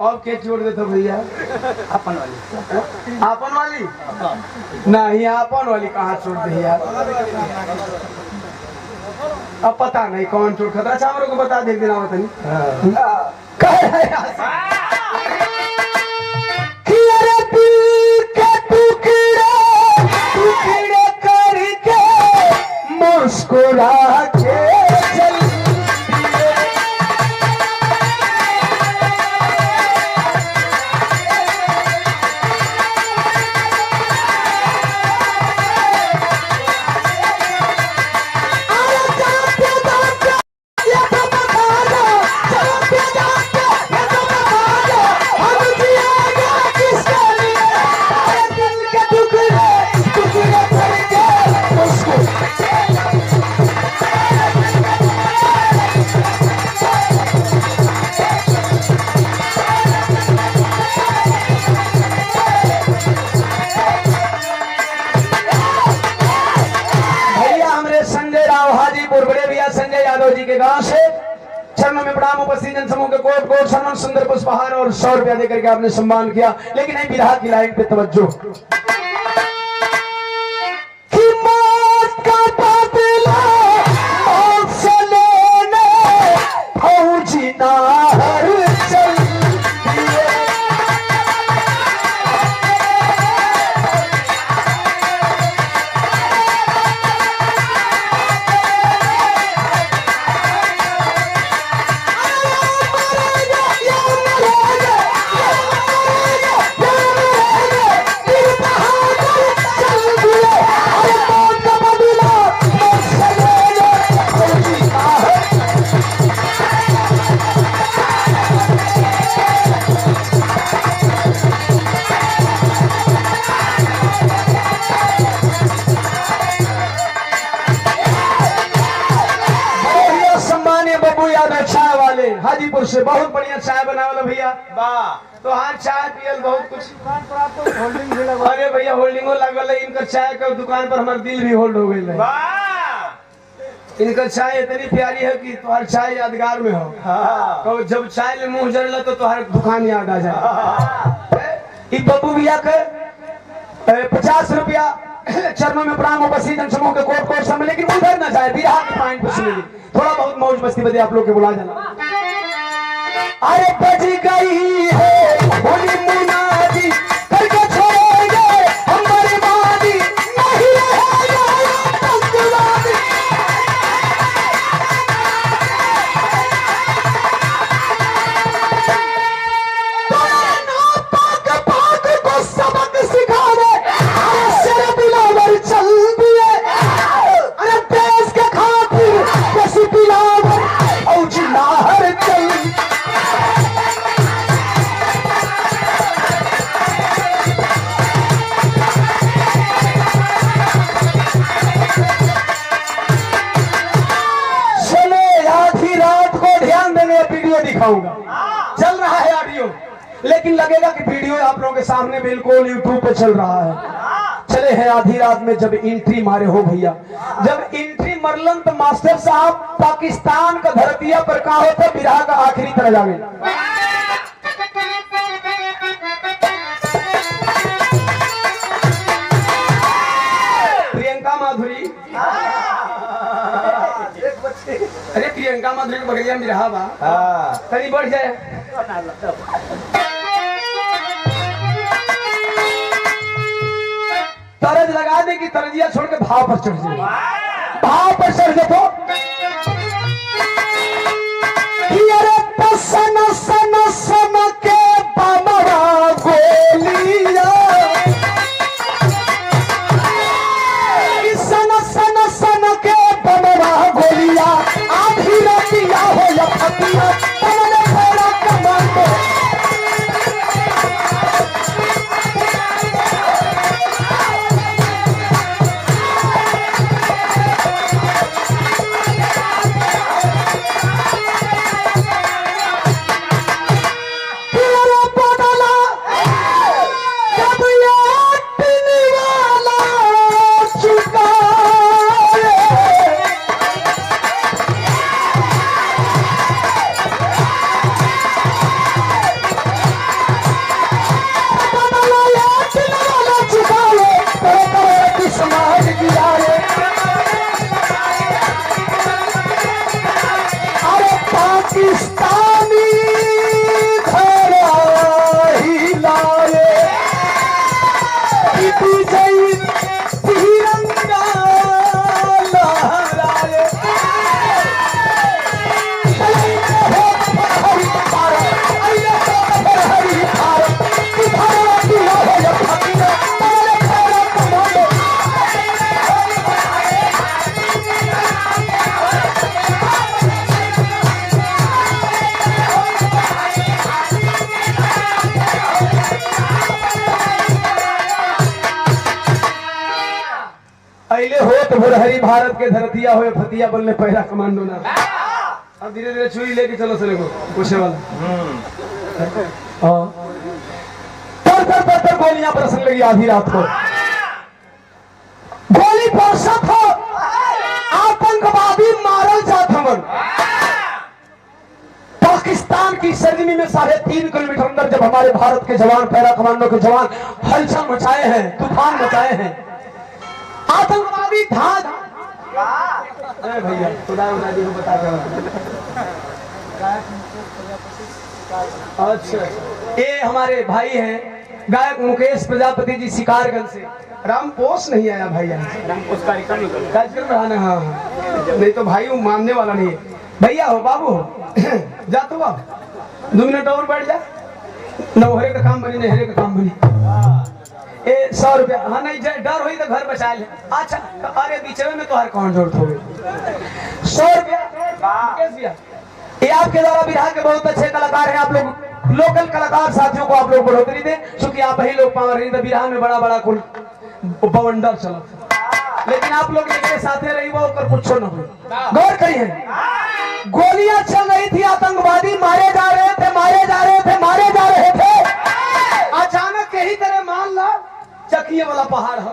और के चोट देता भैया? अपन वाली आपन वाली नहीं, आपन वाली कहाँ चोट भैया? अब पता नहीं कौन चोट खाता। अच्छा हम लोग को बता दे देना होता नहीं कि अरे दिल के टुकड़े टुकड़े करके मुस्कुरा के चल उपस्थित जनसमूह के कोट कोट सम्मान सुंदर पुष्पहार और 100 रुपया देकर के आपने सम्मान किया। लेकिन नहीं, विधा की लाइन पे तवज्जो कि मौत का बदला मौत से लेने फौजी ना हर चल हाजीपुर से बहुत बढ़िया चाय बनावल भैया। वाह तो हाँ चाय पियल बहुत कुछ। अरे भैया होल्डिंगो लगल है इनकर चाय का दुकान पर हमारा दिल भी होल्ड हो गई है। वाह इनकर चाय इतनी प्यारी है कि तुम्हारी चाय यादगार में हो। हाँ तो जब चाय में मुंह जड़ला तो तुम्हारी दुकान याद आ जाए। बब्बू भैया के 50 रुपया चरणों में प्रणाम उपस्थित जनसमूह के कोट कोट समय, लेकिन उधर न जाए बिहार के पॉइंट पर सुनेगी। थोड़ा बहुत मौज मस्ती बदे आप लोग के बुला जाना। अरे बज गई है होली मुनादी करके छोड़ेंगे हम बर्बादी नहीं रहेगा तंगवादी। पाक पाक को सबक सिखा दे अरे बिलावर चल दिए। अरे देश के खातिर कैसी बिलावर और जिलाहर चल। वीडियो दिखाऊंगा, चल रहा है ऑडियो, लेकिन लगेगा कि वीडियो आप लोगों के सामने बिल्कुल यूट्यूब पे चल रहा है। चले हैं आधी रात में जब एंट्री मारे हो भैया, जब एंट्री मरलन तो मास्टर साहब पाकिस्तान का धरतिया पर कहा होता बिरहा का आखिरी तरह जावे। प्रियंका माधुरी, अरे प्रियंका माधुरी के बगलिया में रहा बा तनी बढ़ जाए। तरज लगा दे कि तरजिया छोड़ के भाव पर चढ़ जाए। भाव पर चढ़ जाए तो अरे सन सन सन के बमरा गोलिया सन सन सन के बमरा गोलिया आधी रतिया हो या फतिया तमने फेरा कमांडो। हरी भारत के धरतिया हो फतिया बनने पहला कमांडो ना। अब धीरे धीरे चुरी लेके चलो चले को पूछे वाला। तर तर तर तर गोलियां बरसने लगी आधी रात को। गोली बरसत हो आतंकवादी मारल जात हमन। पाकिस्तान की सरजमी में 3.5 किलोमीटर अंदर जब हमारे भारत के जवान पैरा कमांडो के जवान हलचल मचाए हैं, तूफान मचाए हैं, आतंकवादी धाद। अरे भैया खुदा उदा जी को बता दो। अच्छा ये हमारे भाई हैं गायक मुकेश प्रजापति जी शिकारगंज से। रामपोस नहीं आया भाई, रामपोस कार्यक्रम रहा। हाँ नहीं तो भाई वो मानने वाला नहीं है। भैया हो बाबू हो जा तू अब 2 मिनट और बैठ जा। नौहरे का काम बनी नहरे का काम बनी। 100 रुपया। हाँ नहीं डर हुई तो घर बचा ले। अच्छा अरे बीच में तो हर कौन जरूरत हो गई। 100 रुपया ये आपके द्वारा बिहार के बहुत अच्छे कलाकार हैं। आप लोग लोकल कलाकार साथियों को आप लोग बढ़ोतरी दे, क्योंकि आप ही लोग पावर रही बिहार में बड़ा बड़ा कुल बवंडर चला, लेकिन आप लोग एक साथे रही वो कुछ न हो। गौर करिए गोलियां चल रही थी, आतंकवादी मारे जा रहे थे, मारे जा रहे थे, मारे जा रहे थे। अचानक यही तरह मान ला चकिए वाला पहाड़ है,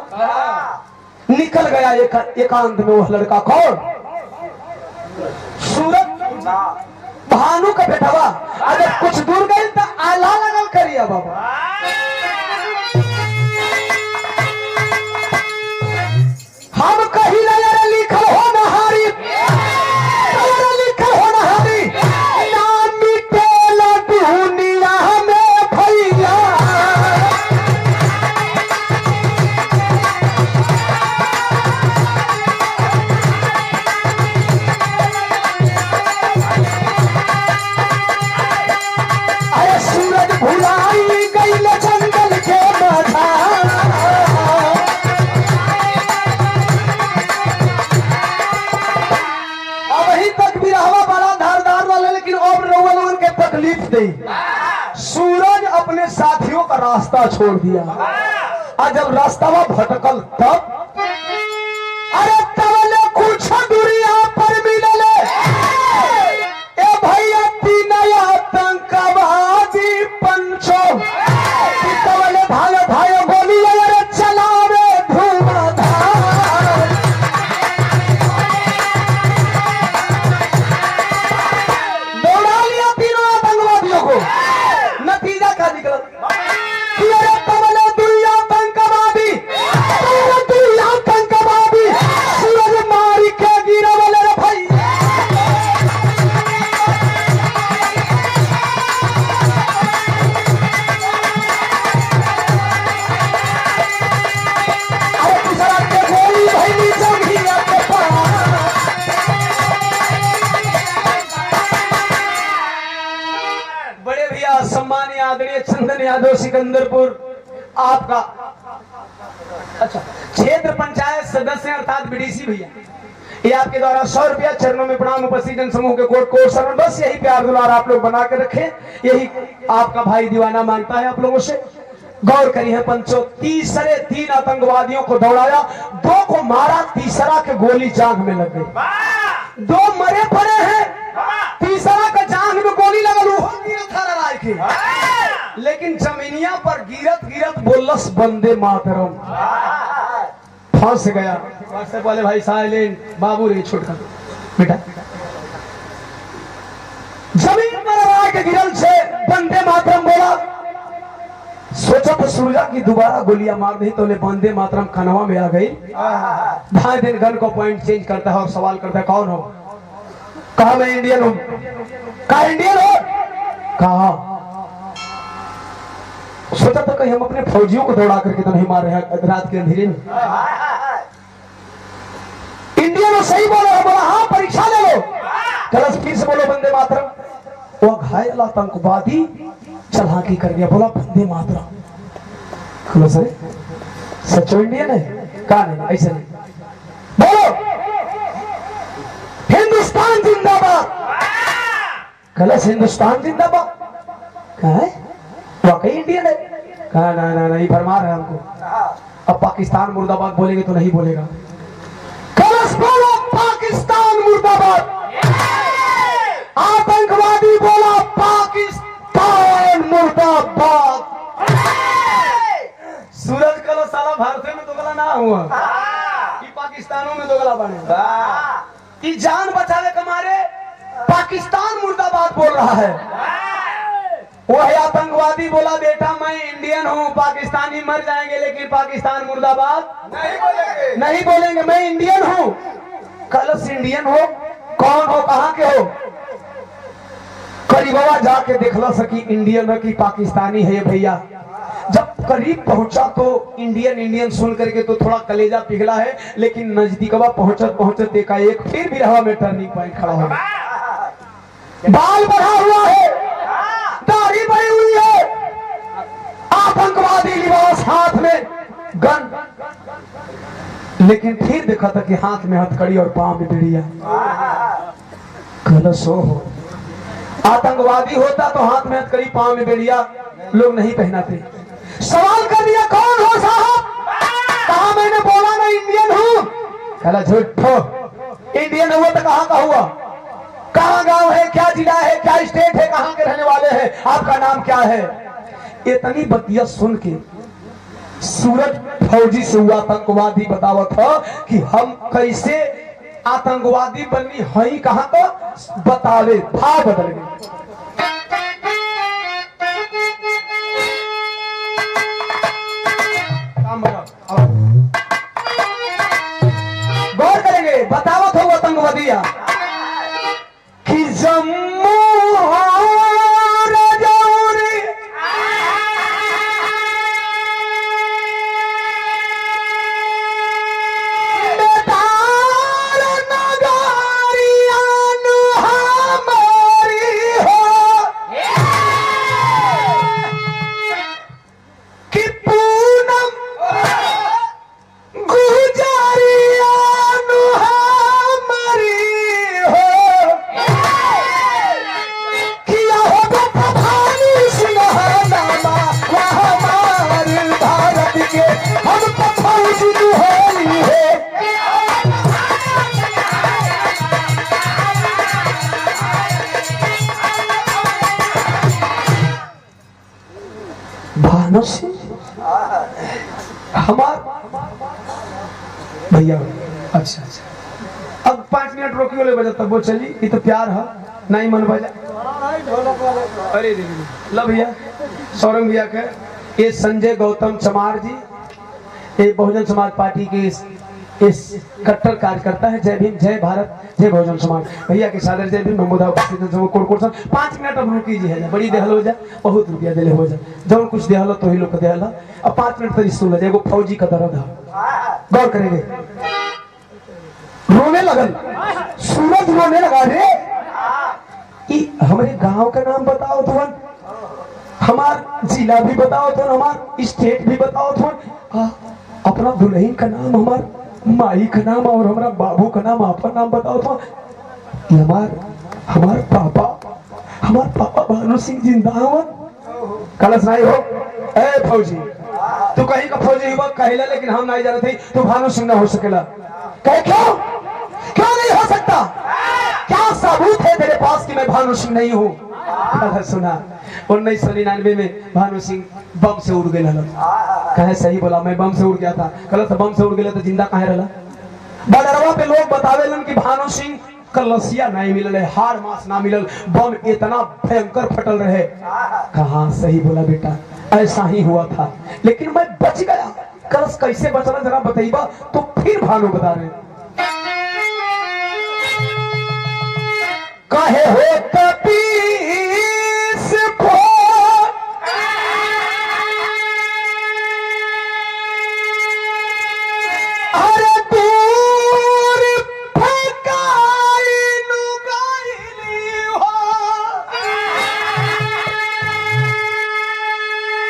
निकल गया एकांत में वो लड़का। कौन? सूरज भानु का बेटवा। अगर कुछ दूर गई तो आला लगल करिए बाबा। हम कहीं नजर लिखल हो नहारी, लिखल हो नहारी, नाम मिटेला दुनिया में भैया। अरे सूरज भुलाई गई जंगल के मझा। तकलीफ दी, सूरज अपने साथियों का रास्ता छोड़ दिया। और जब रास्ता भटकल तब अरे तबले कुछ दूरिया पर मिलले ए भैया तीन आतंकवादी पंचो। तबले भाई भाई गोली अरे चलावे धुआंधार। दौड़ा लिया तीनों आतंकवादियों को। नतीजा क्या निकला? तबले दुनिया आतंकवादी, दुनिया आतंकवादी सूरज मारी के गिरा वाले रे भाई। अरे दूसरा के गोली भाई जंगिया के पास। बड़े भैया सम्मानीय आदरणीय चंदन यादव सिकंदरपुर आपका अच्छा क्षेत्र पंचायत सदस्य अर्थात बीडीसी भैया, ये आपके द्वारा 100 रुपया चरणों में प्रणाम। उपस्थित जन समूह के कोट कोट शरण, बस यही प्यार दुलार आप लोग बना के रखें, यही आपका भाई दीवाना मांगता है आप लोगों से। गौर करिए पंचों, तीसरे 3 आतंकवादियों को दौड़ाया, 2 को मारा, तीसरा के गोली जांघ में लग गई। 2 मरे पड़े हैं, तीसरा का जांघ में गोली लगल था लड़ाई के। लेकिन जमीनिया पर गिरत गिरत बोलस वंदे मातरम, फंस गया। सबसे पहले भाई साइलेंट बाबू रे छोटका बेटा, जमीन पर लड़ा के गिरल से वंदे मातरम बोला। सोचा तो सूरजा की दोबारा गोलियां मार दी तो ले वंदे मातरम कनवा में आ गई। भाई दिन गन को पॉइंट चेंज करता है और सवाल करता है कौन हो? कहा मैं इंडियन हूं। कहा इंडियन हो? कहा। सोचा तो कहीं हम अपने फौजियों को दौड़ा करके तो नहीं मार रहे हैं रात के अंधेरे में। इंडियन हो सही बोलो। बोला हाँ परीक्षा ले लो। कलश फिर से बोलो वंदे मातरम। वो घायल आतंकवादी चलाकी कर दिया, बोला वंदे मातरम। बोलो सर सचो इंडियन है? कहा नहीं ऐसे नहीं बोलो। हिंदुस्तान जिंदाबाद। कलश हिंदुस्तान जिंदाबाद। कहा है वाकई इंडियन है? कहा ना ना नहीं फरमा रहे हमको। अब पाकिस्तान मुर्दाबाद बोलेंगे तो नहीं बोलेगा। कलश बोलो पाकिस्तान मुर्दाबाद। आतंकवादी बोला पाकिस्तान मुर्दाबाद। सूरज कलश साला भारत में दोगला ना हुआ कि पाकिस्तानों में दोगला बने। जान बचावे के मारे पाकिस्तान मुर्दाबाद बोल रहा है। वही आतंकवादी बोला बेटा मैं इंडियन हूँ, पाकिस्तानी मर जाएंगे लेकिन पाकिस्तान मुर्दाबाद नहीं बोलेंगे। मैं इंडियन हूँ। कलश इंडियन हो? कौन हो? कहाँ के हो? करीबवा जाके देखला सकी इंडियन है कि पाकिस्तानी है भैया। जब करीब पहुंचा तो इंडियन इंडियन सुन करके तो थोड़ा कलेजा पिघला है, लेकिन नजदीकवा पहुंचत पहुंचत देखा एक फिर भी हवा में टर्निंग पॉइंट खड़ा हो। बाल बढ़ा हुआ है, दाढ़ी बढ़ी हुई है, आतंकवादी लिबास, हाथ में गन, लेकिन फिर देखा था कि हाथ में हथकड़ी और पांव में बेड़िया। कलश हो आतंकवादी होता तो हाथ में हथकड़ी पांव में बेड़िया लोग नहीं पहनाते। सवाल कर दिया कौन हो साहब? कहा मैंने बोला मैं इंडियन हूँ। कहा झूठो, इंडियन हुआ तो कहाँ का हुआ? कहाँ गांव है, क्या जिला है, क्या स्टेट है, कहाँ के रहने वाले हैं, आपका नाम क्या है। इतनी बतिया सुन के सूरज फौजी से हुआ आतंकवादी बतावत था कि हम कैसे आतंकवादी बनी हई, कहाँ तो बतावे, भाव बदल गए। गौर करेंगे, बतावत हो आतंकवादिया कि जम्मू हमार भैया। अच्छा अच्छा, अब 5 मिनट रोकी वाले बजा तब वो चली, ये तो प्यार है, नहीं मन बजा। अरे ला भैया, सौरंग भैया के ये संजय गौतम चमार जी, ये बहुजन समाज पार्टी के इस कट्टर कार्यकर्ता है। जय भीम, जय भारत, जय बहुजन समाज। भैया के सादर जय भीम। नमोदा उपस्थित 5 मिनट अब रुकी जी है, बड़ी देहल हो जाए, बहुत रुपया दिले हो जाए, जब कुछ देहल तो ही लोग देहल। अब 5 मिनट तक सुन ले, फौजी का दर्द है, गौर करेंगे। रोने लगल, सूरज रोने लगा रे कि हमारे गांव का नाम बताओ तुम, हमार जिला भी बताओ तुम, हमार स्टेट भी बताओ तुम, अपना दुल्हन का नाम, हमार माई का नाम और हमारा बाबू का नाम, आपका नाम बताओ तो। हमार पापा भानु सिंह जिंदाबाद। कलश नहीं हो ए फौजी, तू कहीं का फौजी हुआ कहला, लेकिन हम नहीं जानते तू भानु सिंह ना हो सकेला। कहे क्यों नहीं हो सकता, क्या सबूत है तेरे पास कि मैं भानु सिंह नहीं हूँ। सुना 1999 में भानु सिंह बम से उड़ गया। कहे सही बोला, मैं बम से उड़ गया था। कल बम से उड़ गया तो जिंदा कहे रहा। बडरवा पे लोग बतावेलन कि भानु सिंह कलसिया नहीं मिलल है, हार मास ना मिलल, बम इतना भयंकर फटल रहे। कहा सही बोला बेटा, ऐसा ही हुआ था, लेकिन मैं बच गया। कलश कैसे बचना जरा बताइबा। तो फिर भानु बता रहे, कहे हो कपीस को अरे दूर फकाई नुगाइली हो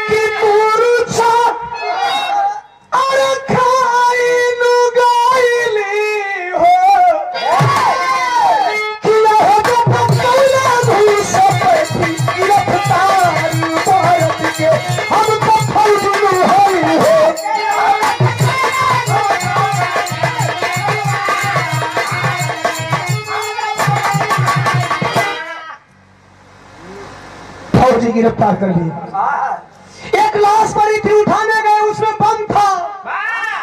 कि मुरछा अरे खाई नुगाइली हो फौजी गिरफ्तार कर लिए। एक लाश पड़ी थी, उठाने गए, उसमें बम था।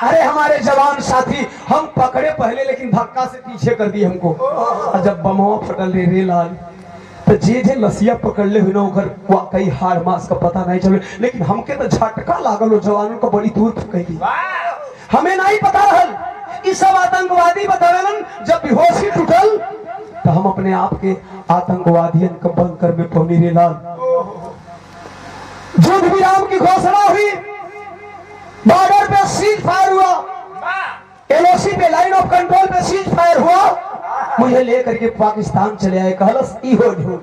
अरे हमारे जवान साथी हम पकड़े पहले, लेकिन धक्का से पीछे कर दिए हमको। और जब बमवा फटल रे लाल, तो जे लसिया पकड़ ले हुई ना, उधर वाकई हार मास का पता नहीं चले, लेकिन हमके तो झटका लागल, जवानों को बड़ी दूर फेंक दी। हमें नहीं पता रहल, ये सब आतंकवादी बतावेलन। जब बेहोशी टूटल तो हम अपने आप के आतंकवादियन का बंकर में पहुंची रे लाल। युद्ध विराम की घोषणा हुई, बॉर्डर पे सीज फायर हुआ, LOC Pay line of control Pay cease fire हुआ। मुझे लेकर के पाकिस्तान चले आए। कहलस इहो झूठ,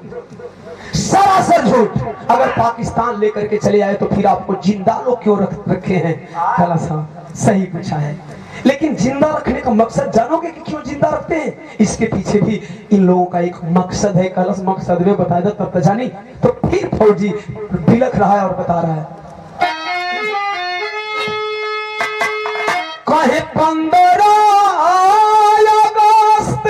सरासर झूठ। अगर पाकिस्तान लेकर के चले आए तो फिर आपको जिंदा लोग क्यों रखे हैं। कहलस हाँ सही पूछा है, लेकिन जिंदा रखने का मकसद जानोगे कि क्यों जिंदा रखते हैं। इसके पीछे भी इन लोगों का एक मकसद है। कहलस मकसद में बताया था तब तो जानी। तो फिर फौजी बिलख रहा है और बता रहा है, कहे 15 अगस्त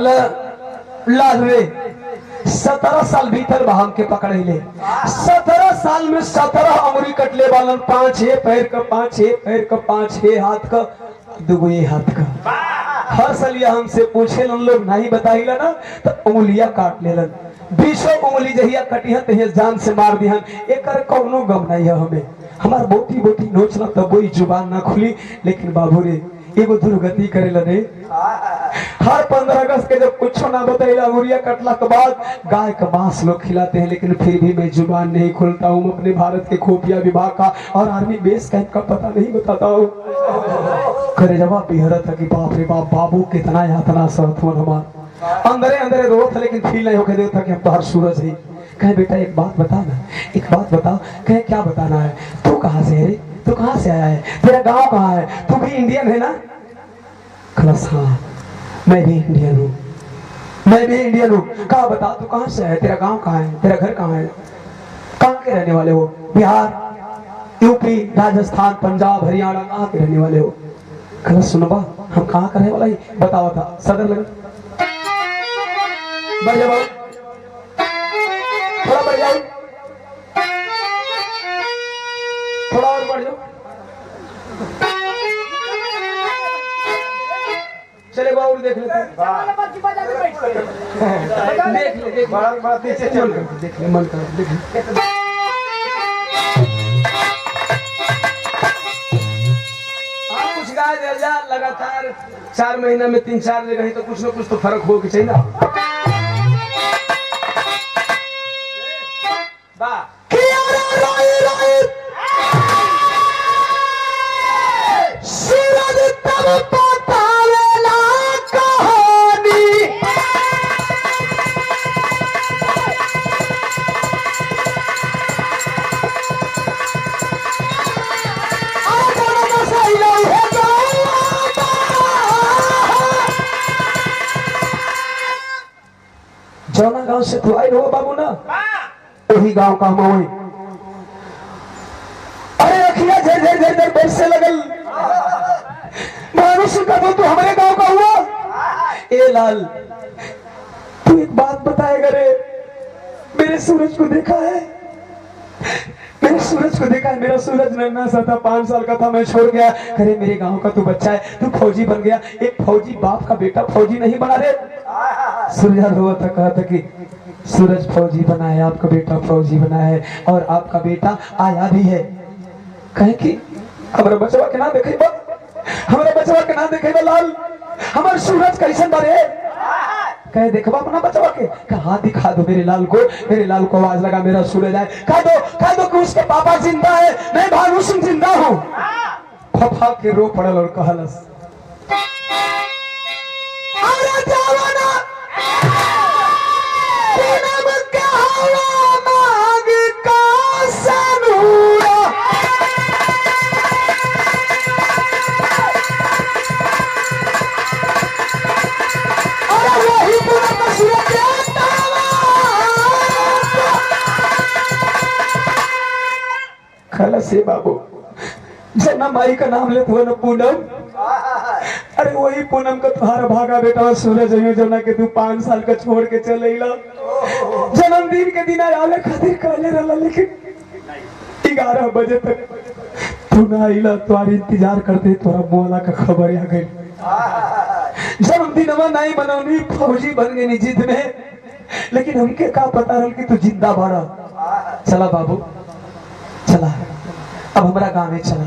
लाल रे 17 साल भीतर बहाम के पकड़े ले 17 साल में 17 अंगुरी कटले वालन 5 है पैर का 5 है पैर का 5 है हाथ का दुगो ये हाथ का हर सलिया हमसे पूछे लोग नहीं बताइला ना तो उंगलियां काट लेलन 20 उंगली जहिया कटी है तहिया जान से मार दिहन एकर कौनो गम नहीं है हमें हमार बोटी बोटी नोचना तब वही जुबान ना खुली लेकिन बाबू रे एगो दुर्गति करेला रे हर 15 अगस्त के जब कुछ ना बताइला अंगुरिया कटला के बाद गाय का मांस लोग खिलाते हैं लेकिन फिर भी मैं जुबान नहीं खोलता हूँ अपने भारत के खुफिया विभाग का और आर्मी बेस कैंप का पता नहीं बताता हूँ करे जवाब बिहरा था कि बाप रे बाप बाबू कितना यातना सहत हुआ हमार अंदरे अंदरे रो था लेकिन फील नहीं होके देता कि हम तो हर सूरज है कहे बेटा एक बात बता ना एक बात बताओ कहे क्या बताना है तू कहाँ से है रे तू कहाँ से आया है तेरा गांव कहाँ है तू भी इंडियन है ना खलस हाँ मैं भी इंडियन हूँ कहा बता तू कहाँ से है तेरा गांव कहाँ है तेरा घर कहाँ है कहाँ के रहने वाले हो बिहार यूपी राजस्थान पंजाब हरियाणा कहाँ के रहने वाले हो खलस सुनबा हम कहाँ करने वाला ही बताओ था सदर लगे बढ़ जाओ थोड़ा बढ़ जाओ थोड़ा और बढ़ जाओ चले बाबू देख लेते देख बड़ा बड़ा पीछे चल देख ले मन कर देख ले कुछ गाय दे जा लगातार 4 महीना में 3-4 जगह ही तो कुछ ना कुछ तो फर्क हो के चाहिए ना जौना गांव से तू आई हो बाबू ना वही गांव का हम वही अरे अखिया झर झर झर झर बरसे लगल मानुष का तो तू हमारे गांव का हुआ ए लाल तू एक बात बताएगा रे मेरे सूरज को देखा है मेरा सूरज नन्हा सा था 5 साल का था मैं छोड़ गया अरे मेरे गांव का तू बच्चा है तू फौजी बन गया एक फौजी बाप का बेटा फौजी नहीं बना रे सूरज हुआ था कहा था कि सूरज फौजी बना है आपका बेटा फौजी बना है और आपका बेटा आया भी है कहे कि हमारा बचवा के ना देखे लाल हमारे सूरज कैसे बने कहे देखवा अपना बचवा के कहा दिखा दो मेरे लाल को आवाज लगा मेरा सूरज आए कह दो कि उसके पापा जिंदा है मैं भानु सिंह जिंदा हूँ फफा के रो पड़ल और कहलस से बाबू जना माई का नाम लेते हो ना पूनम अरे वही पूनम का तुम्हारा भागा बेटा सूरज है जना के तू 5 साल का छोड़ के चले जन्मदिन के दिन आवे खातिर कहले रहला लेकिन 11 बजे तक तू ना आइला तुम्हारी इंतजार करते तोरा मोला का खबर आ गई जन्मदिन नहीं बनौनी फौजी बन गई जिद में लेकिन हमके का पता रहा कि तू जिंदा बाड़ा चला बाबू चला अब हमारा गांव में चला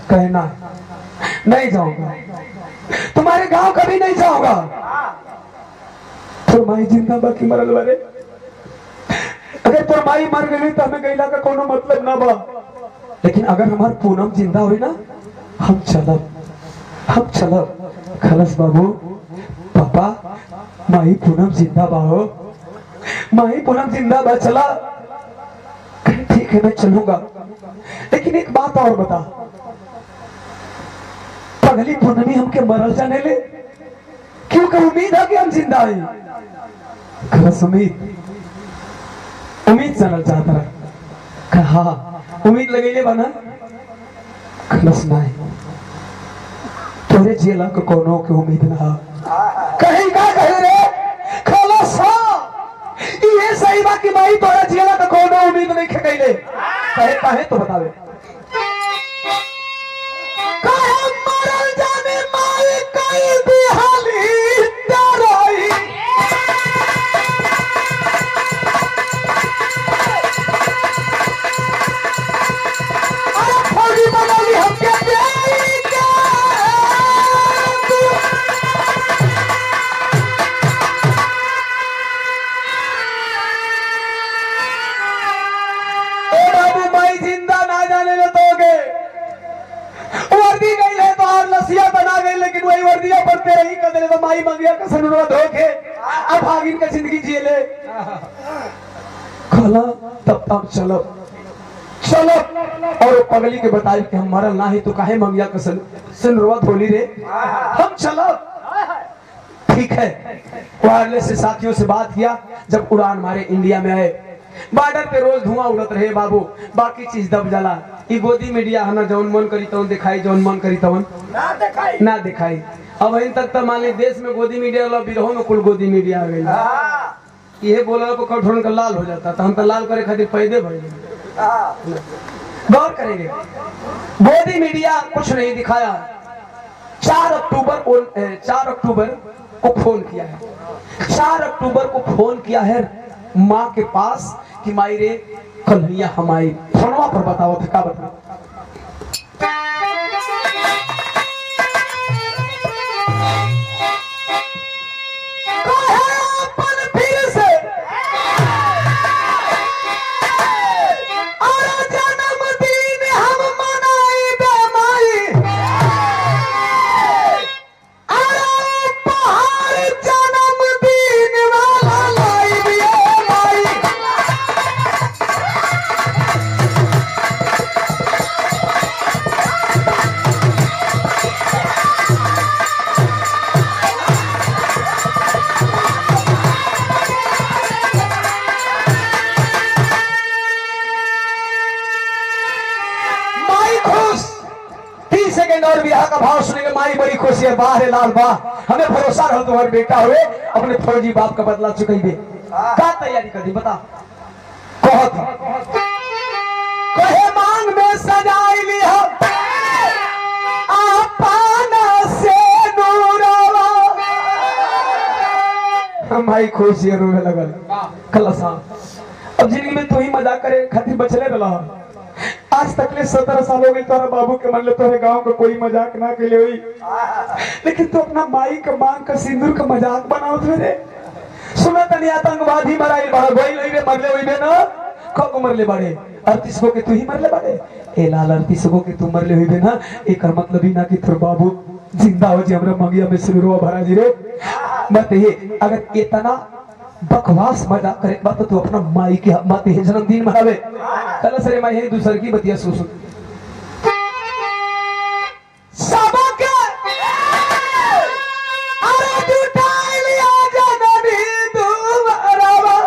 कहना नहीं जाऊंगा तुम्हारे गांव कभी नहीं जाऊंगा तो माई जिंदा बाकी मरल बारे अगर तो माई मर गई तो हमें गैला का कोनो मतलब ना बा लेकिन अगर हमार पूनम जिंदा हुई ना हम चलब खलस बाबू पापा माई पूनम जिंदा बा हो माई पूनम जिंदा बा चला ठीक है मैं चलूंगा लेकिन एक बात और बता पगली पूनमी हमके मरल जाने ले क्योंकि उम्मीद है कि हम जिंदा हैं खलस उम्मीद जानल चाहता रहा हाँ उम्मीद लगेले बना खलस नहीं तोरे जेला को कोनो के उम्मीद ना कहीं का कहे रे सही बात कि माई तोरा जियला का कोनो उम्मीद नहीं खेकैले कहे तो बतावे कहे मरल जाने माई कई बिहाली डरोई अरे फौजी बनौली हमके देई के माई जिंदा ना जाने ले दोगे वर्दी गई है तो और लसिया बना गई लेकिन वही वर्दिया पढ़ते रही कर दे तो माई मंगिया का सनुरा धोखे अब भागिन का जिंदगी जी ले खला तब चलो चलो और वो पगली के बताई कि हम मरल ना ही तो काहे मंगिया का सनुरा धोली रे हम चलो ठीक है वायरलेस से साथियों से बात किया जब उड़ान मारे इंडिया में आए बॉर्डर पे रोज धुआं उड़त रहे बाबू बाकी चीज दब जाला ई गोदी मीडिया है ना जौन मन करी तौन दिखाई जौन मन करी तौन ना दिखाई अब इन तक तो मान ली देश में गोदी मीडिया वाला बिरहो में कुल गोदी मीडिया आ गई ये बोला को कठोर का लाल हो जाता तो हम तो लाल करे खातिर पैदे भर गौर करेंगे गोदी मीडिया कुछ नहीं दिखाया 4 अक्टूबर को फोन किया है 4 अक्टूबर को फोन किया है माँ के पास कि माई रे कन्हैया हमारी फोनवा पर बताओ थे का बताओ और बिहार का भाव सुनेंगे माई बड़ी खुशी है बाहर लाल बाह हमें भरोसा रहो तुम्हारे बेटा हुए अपने फौजी बाप का बदला चुकेंगे क्या तैयारी कर दी बता कहे मांग में सजाई ली हम भाई खुशी रोने लगल कल अब जिंदगी में तू ही मजाक करे खातिर बचले रहा आज तक ले 17 साल हो गए तोरा बाबू के मन ले तोरे गांव का कोई मजाक ना के लिए हुई लेकिन तू अपना माई का मांग का सिंदूर का मजाक बनाओ रे सुना तनी आतंकवादी मराई बड़ा गोई लई रे मरले होई बे ना कब मरले बड़े 38 को के तू ही मरले बड़े ए लाल 38 को के तू मरले होई बे ना एकर मतलब ही ना कि तोर बाबू जिंदा हो जी हमरा मंगिया में सिंदूरवा भरा जी रे मत ये अगर इतना बकवास मजाक करे बात तो तू अपना माई के मत है जन्मदिन मनावे कल सरे माई है दूसर की बतिया सुन सबक अरे जुटाई लिया जननी तुम्हारा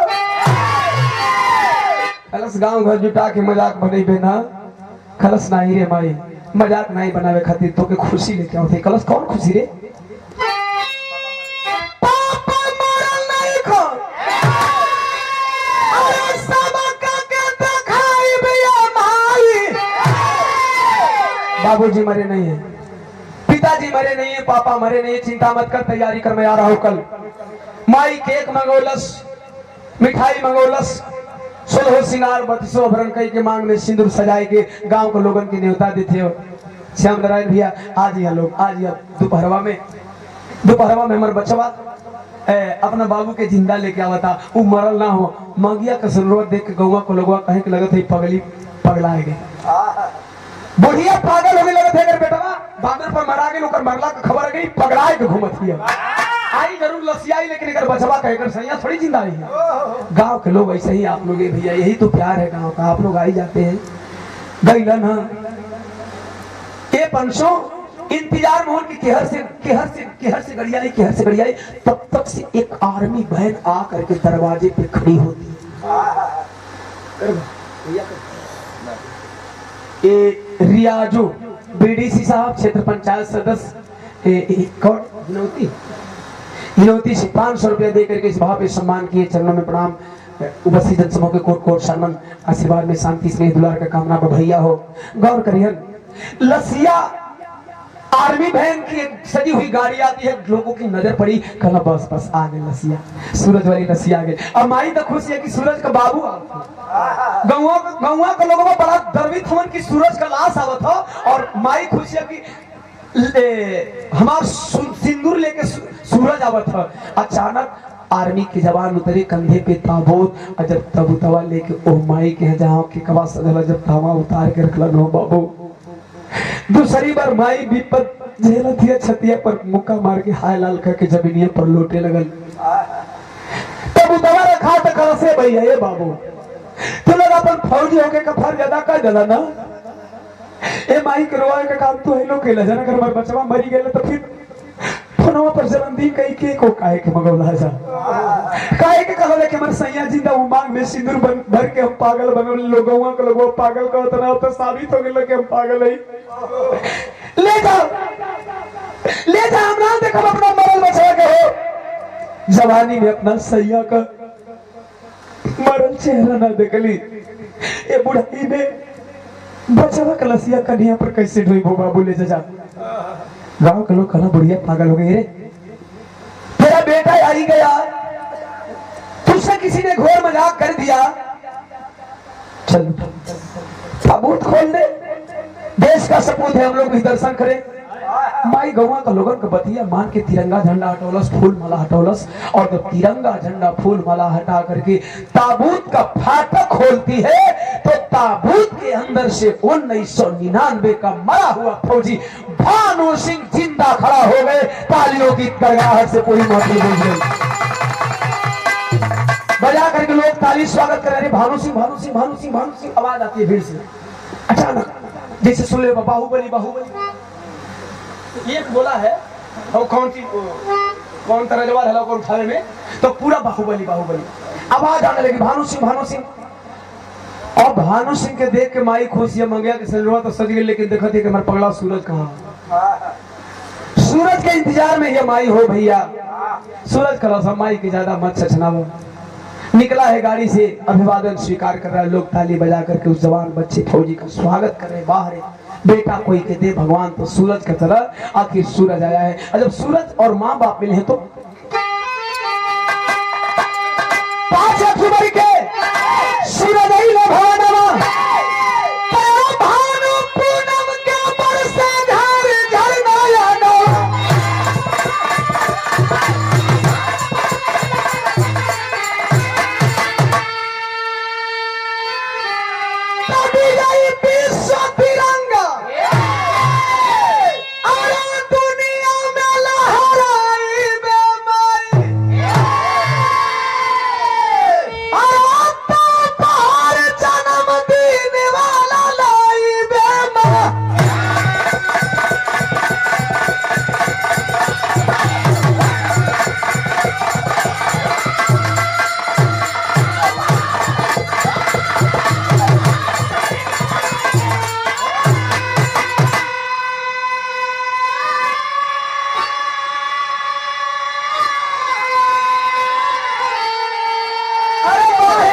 कलस गांव घर जुटा के मजाक बनेबे ना कलस नहीं रे माई मजाक नहीं बनावे खातिर तो के खुशी लेके आओ थे कलस कौन खुशी रे बाबूजी मरे नहीं है पिताजी मरे नहीं है पापा मरे नहीं है चिंता मत कर तैयारी कर मैं आ रहा हूं कल माई केक मंगोलस मिठाई मंगोलस 16 सिंगार 32 भरण कई के मांग में सिंदूर सजाए के गांव के लोगन के न्योता देते हो श्याम नारायण भैया आज ही लोग आज ही दोपहरवा में हमारे बचवा अपना बाबू के जिंदा लेके आवा था वो मरल ना हो मांगिया का जरूरत देख के गौवा को लोगवा कहे के लगत है पगली पगला गए बुढ़िया पागल होने लगे थे अगर बेटवा बादल पर मरा गए ओकर मरला का खबर गई पगड़ाए के घूमत हिया आई जरूर लसियाई लेकिन अगर बचवा कहकर सैया थोड़ी जिंदा रही है गांव के लोग ऐसे ही आप लोग भैया यही तो प्यार है गांव का आप लोग आई जाते हैं गईलन के पंचों इंतजार मोहन की केहर से गड़ियाई तब तक से एक आर्मी बहन आ करके दरवाजे पे खड़ी होती रियाजो बीडीसी साहब क्षेत्र पंचायत सदस्य कौन हिनौती से 500 रुपया देकर के इस भाव पे सम्मान किए चरणों में प्रणाम उपस्थित जनसमूह के कोट कोट सम्मान आशीर्वाद में शांति स्नेह दुलार का कामना भैया हो। गौर करिए, लसिया आर्मी वैन की एक सजी हुई गाड़ी आती है, लोगों की नजर पड़ी, कहना बस बस आ गए लसिया, सूरज वाली लसिया आ गए। अब माई तो खुश है कि सूरज का बाबू गौवा के लोगों को बड़ा गर्वित हुआ कि सूरज का लाश आवत हो, और माई खुश है कि हमार सिंदूर लेके सूरज आवत हो। अचानक आर्मी के जवान उतरे, कंधे पे ताबूत, और जब तबूतवा लेके ओ माई के जहाँ के कवा सजल, जब तावा उतार के रखलन हो बाबू, दूसरी बार माई विपत झेलत है, छतिया पर मुक्का मार के हाय लाल करके जमीनिया पर लोटे लगल। तबूतवा रखा तो कल से भैया ये बाबू तो लोग अपन फौजी होके का फर्ज अदा कर देला ना। ए माई के रोए का काम तो है लोग केला जना, अगर हमार बचवा मरी गेल तो फिर फोनवा पर जन्मदिन कई के को काहे के मगौला जा, काहे के कहले कि हमर सैया जिंदा उमांग में सिंदूर भर के हम पागल बनल, लोगवा के लोगवा पागल कहत ना, तो साबित हो गेल कि हम पागल है। ले जा हमरा देखब अपना मरल बचवा के हो, जवानी में अपना सैया का मरल चेहरा ना देखली, ए बुढ़ाई में बचवा का लसिया कन्या पर कैसे ढोइबो बाबू, ले जा। गांव के लोग कहना बुढ़िया पागल हो गई रे, तेरा बेटा आई गया, तुझसे किसी ने घोर मजाक कर दिया, चल ताबूत खोल दे, देश का सपूत है, हम लोग भी दर्शन करें। माई गौवा का लोगन का बतिया मान के तिरंगा झंडा हटौलस, फूल माला हटौलस, और जब तिरंगा झंडा फूल माला हटा करके ताबूत का फाटक खोलती है, तो ताबूत के अंदर से 1999 का मरा हुआ फौजी भानु सिंह जिंदा खड़ा हो गए। तालियों की गड़गड़ाहट से पूरी महफिल गूंज गई, बजा करके लोग ताली स्वागत कर रहे, भानु सिंह भानु सिंह भानु सिंह भानु सिंह, आवाज आती है भीड़ से। अचानक जैसे सुन ले बाहुबली बाहुबली एक बोला है, और कौन तरजवा है कौन उठावे में, तो पूरा बाहुबली बाहुबली आवाज आने लगी, भानु सिंह भानु सिंह। और भानु सिंह के देख के माई खुशियां मंगिया के सजवा तो सज गई, लेकिन देखा थी कि हमारा पगला सूरज कहाँ, सूरज के इंतजार में ये माई हो भैया। सूरज कला सब माई की ज्यादा मत छछनावो, निकला है गाड़ी से, अभिवादन स्वीकार कर रहा है, लोग ताली बजा करके उस जवान बच्चे फौजी का स्वागत कर रहे। बाहर बेटा कोई के दे भगवान, तो सूरज की तरह आखिर सूरज आया है। और जब सूरज और माँ बाप मिले हैं तो 5 अक्टूबर के सूरज आई लो भवनवा, भानु पूनम के बरसे झर झरनाया नो, तभी जाई विश्व तिरंगा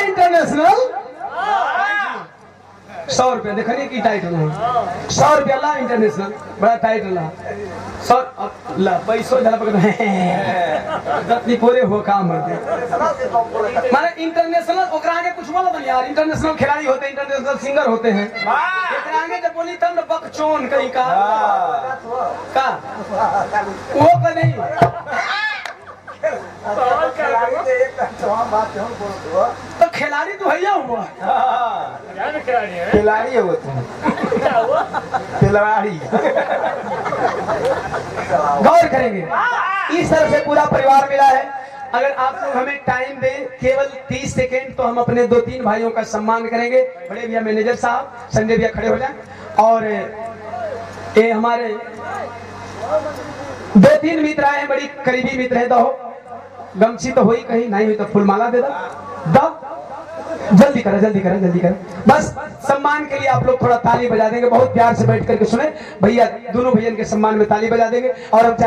इंटरनेशनल 100 रुपया देखने की टाइटल है, 100 रुपया ला इंटरनेशनल, बड़ा टाइटल ला 100 ला पैसो जला पकड़ पूरे हो काम माने इंटरनेशनल ओकरा आगे कुछ बोला बन यार, इंटरनेशनल खिलाड़ी होते हैं, इंटरनेशनल सिंगर होते हैं, एकरा आगे जब बोली तब बकचोन कहीं का वो का नहीं तो खिलाड़ी तो भैया हुआ, खिलाड़ी है वो, खिलाड़ी। गौर करेंगे, इस तरह से पूरा परिवार मिला है। अगर आप लोग हमें टाइम दें केवल 30 सेकेंड, तो हम अपने 2-3 भाइयों का सम्मान करेंगे। बड़े भैया मैनेजर साहब, संजय भैया खड़े हो जाएं, और ये हमारे 2-3 मित्र आए हैं, बड़ी करीबी मित्र है। दो गमछी तो हुई, कहीं नहीं हुई तो फूलमाला दे दो, जल्दी करें जल्दी करें जल्दी करें। बस सम्मान के लिए आप लोग थोड़ा ताली बजा देंगे, बहुत प्यार से बैठ करके सुने भैया, दोनों भैया के सम्मान में ताली बजा देंगे। और हम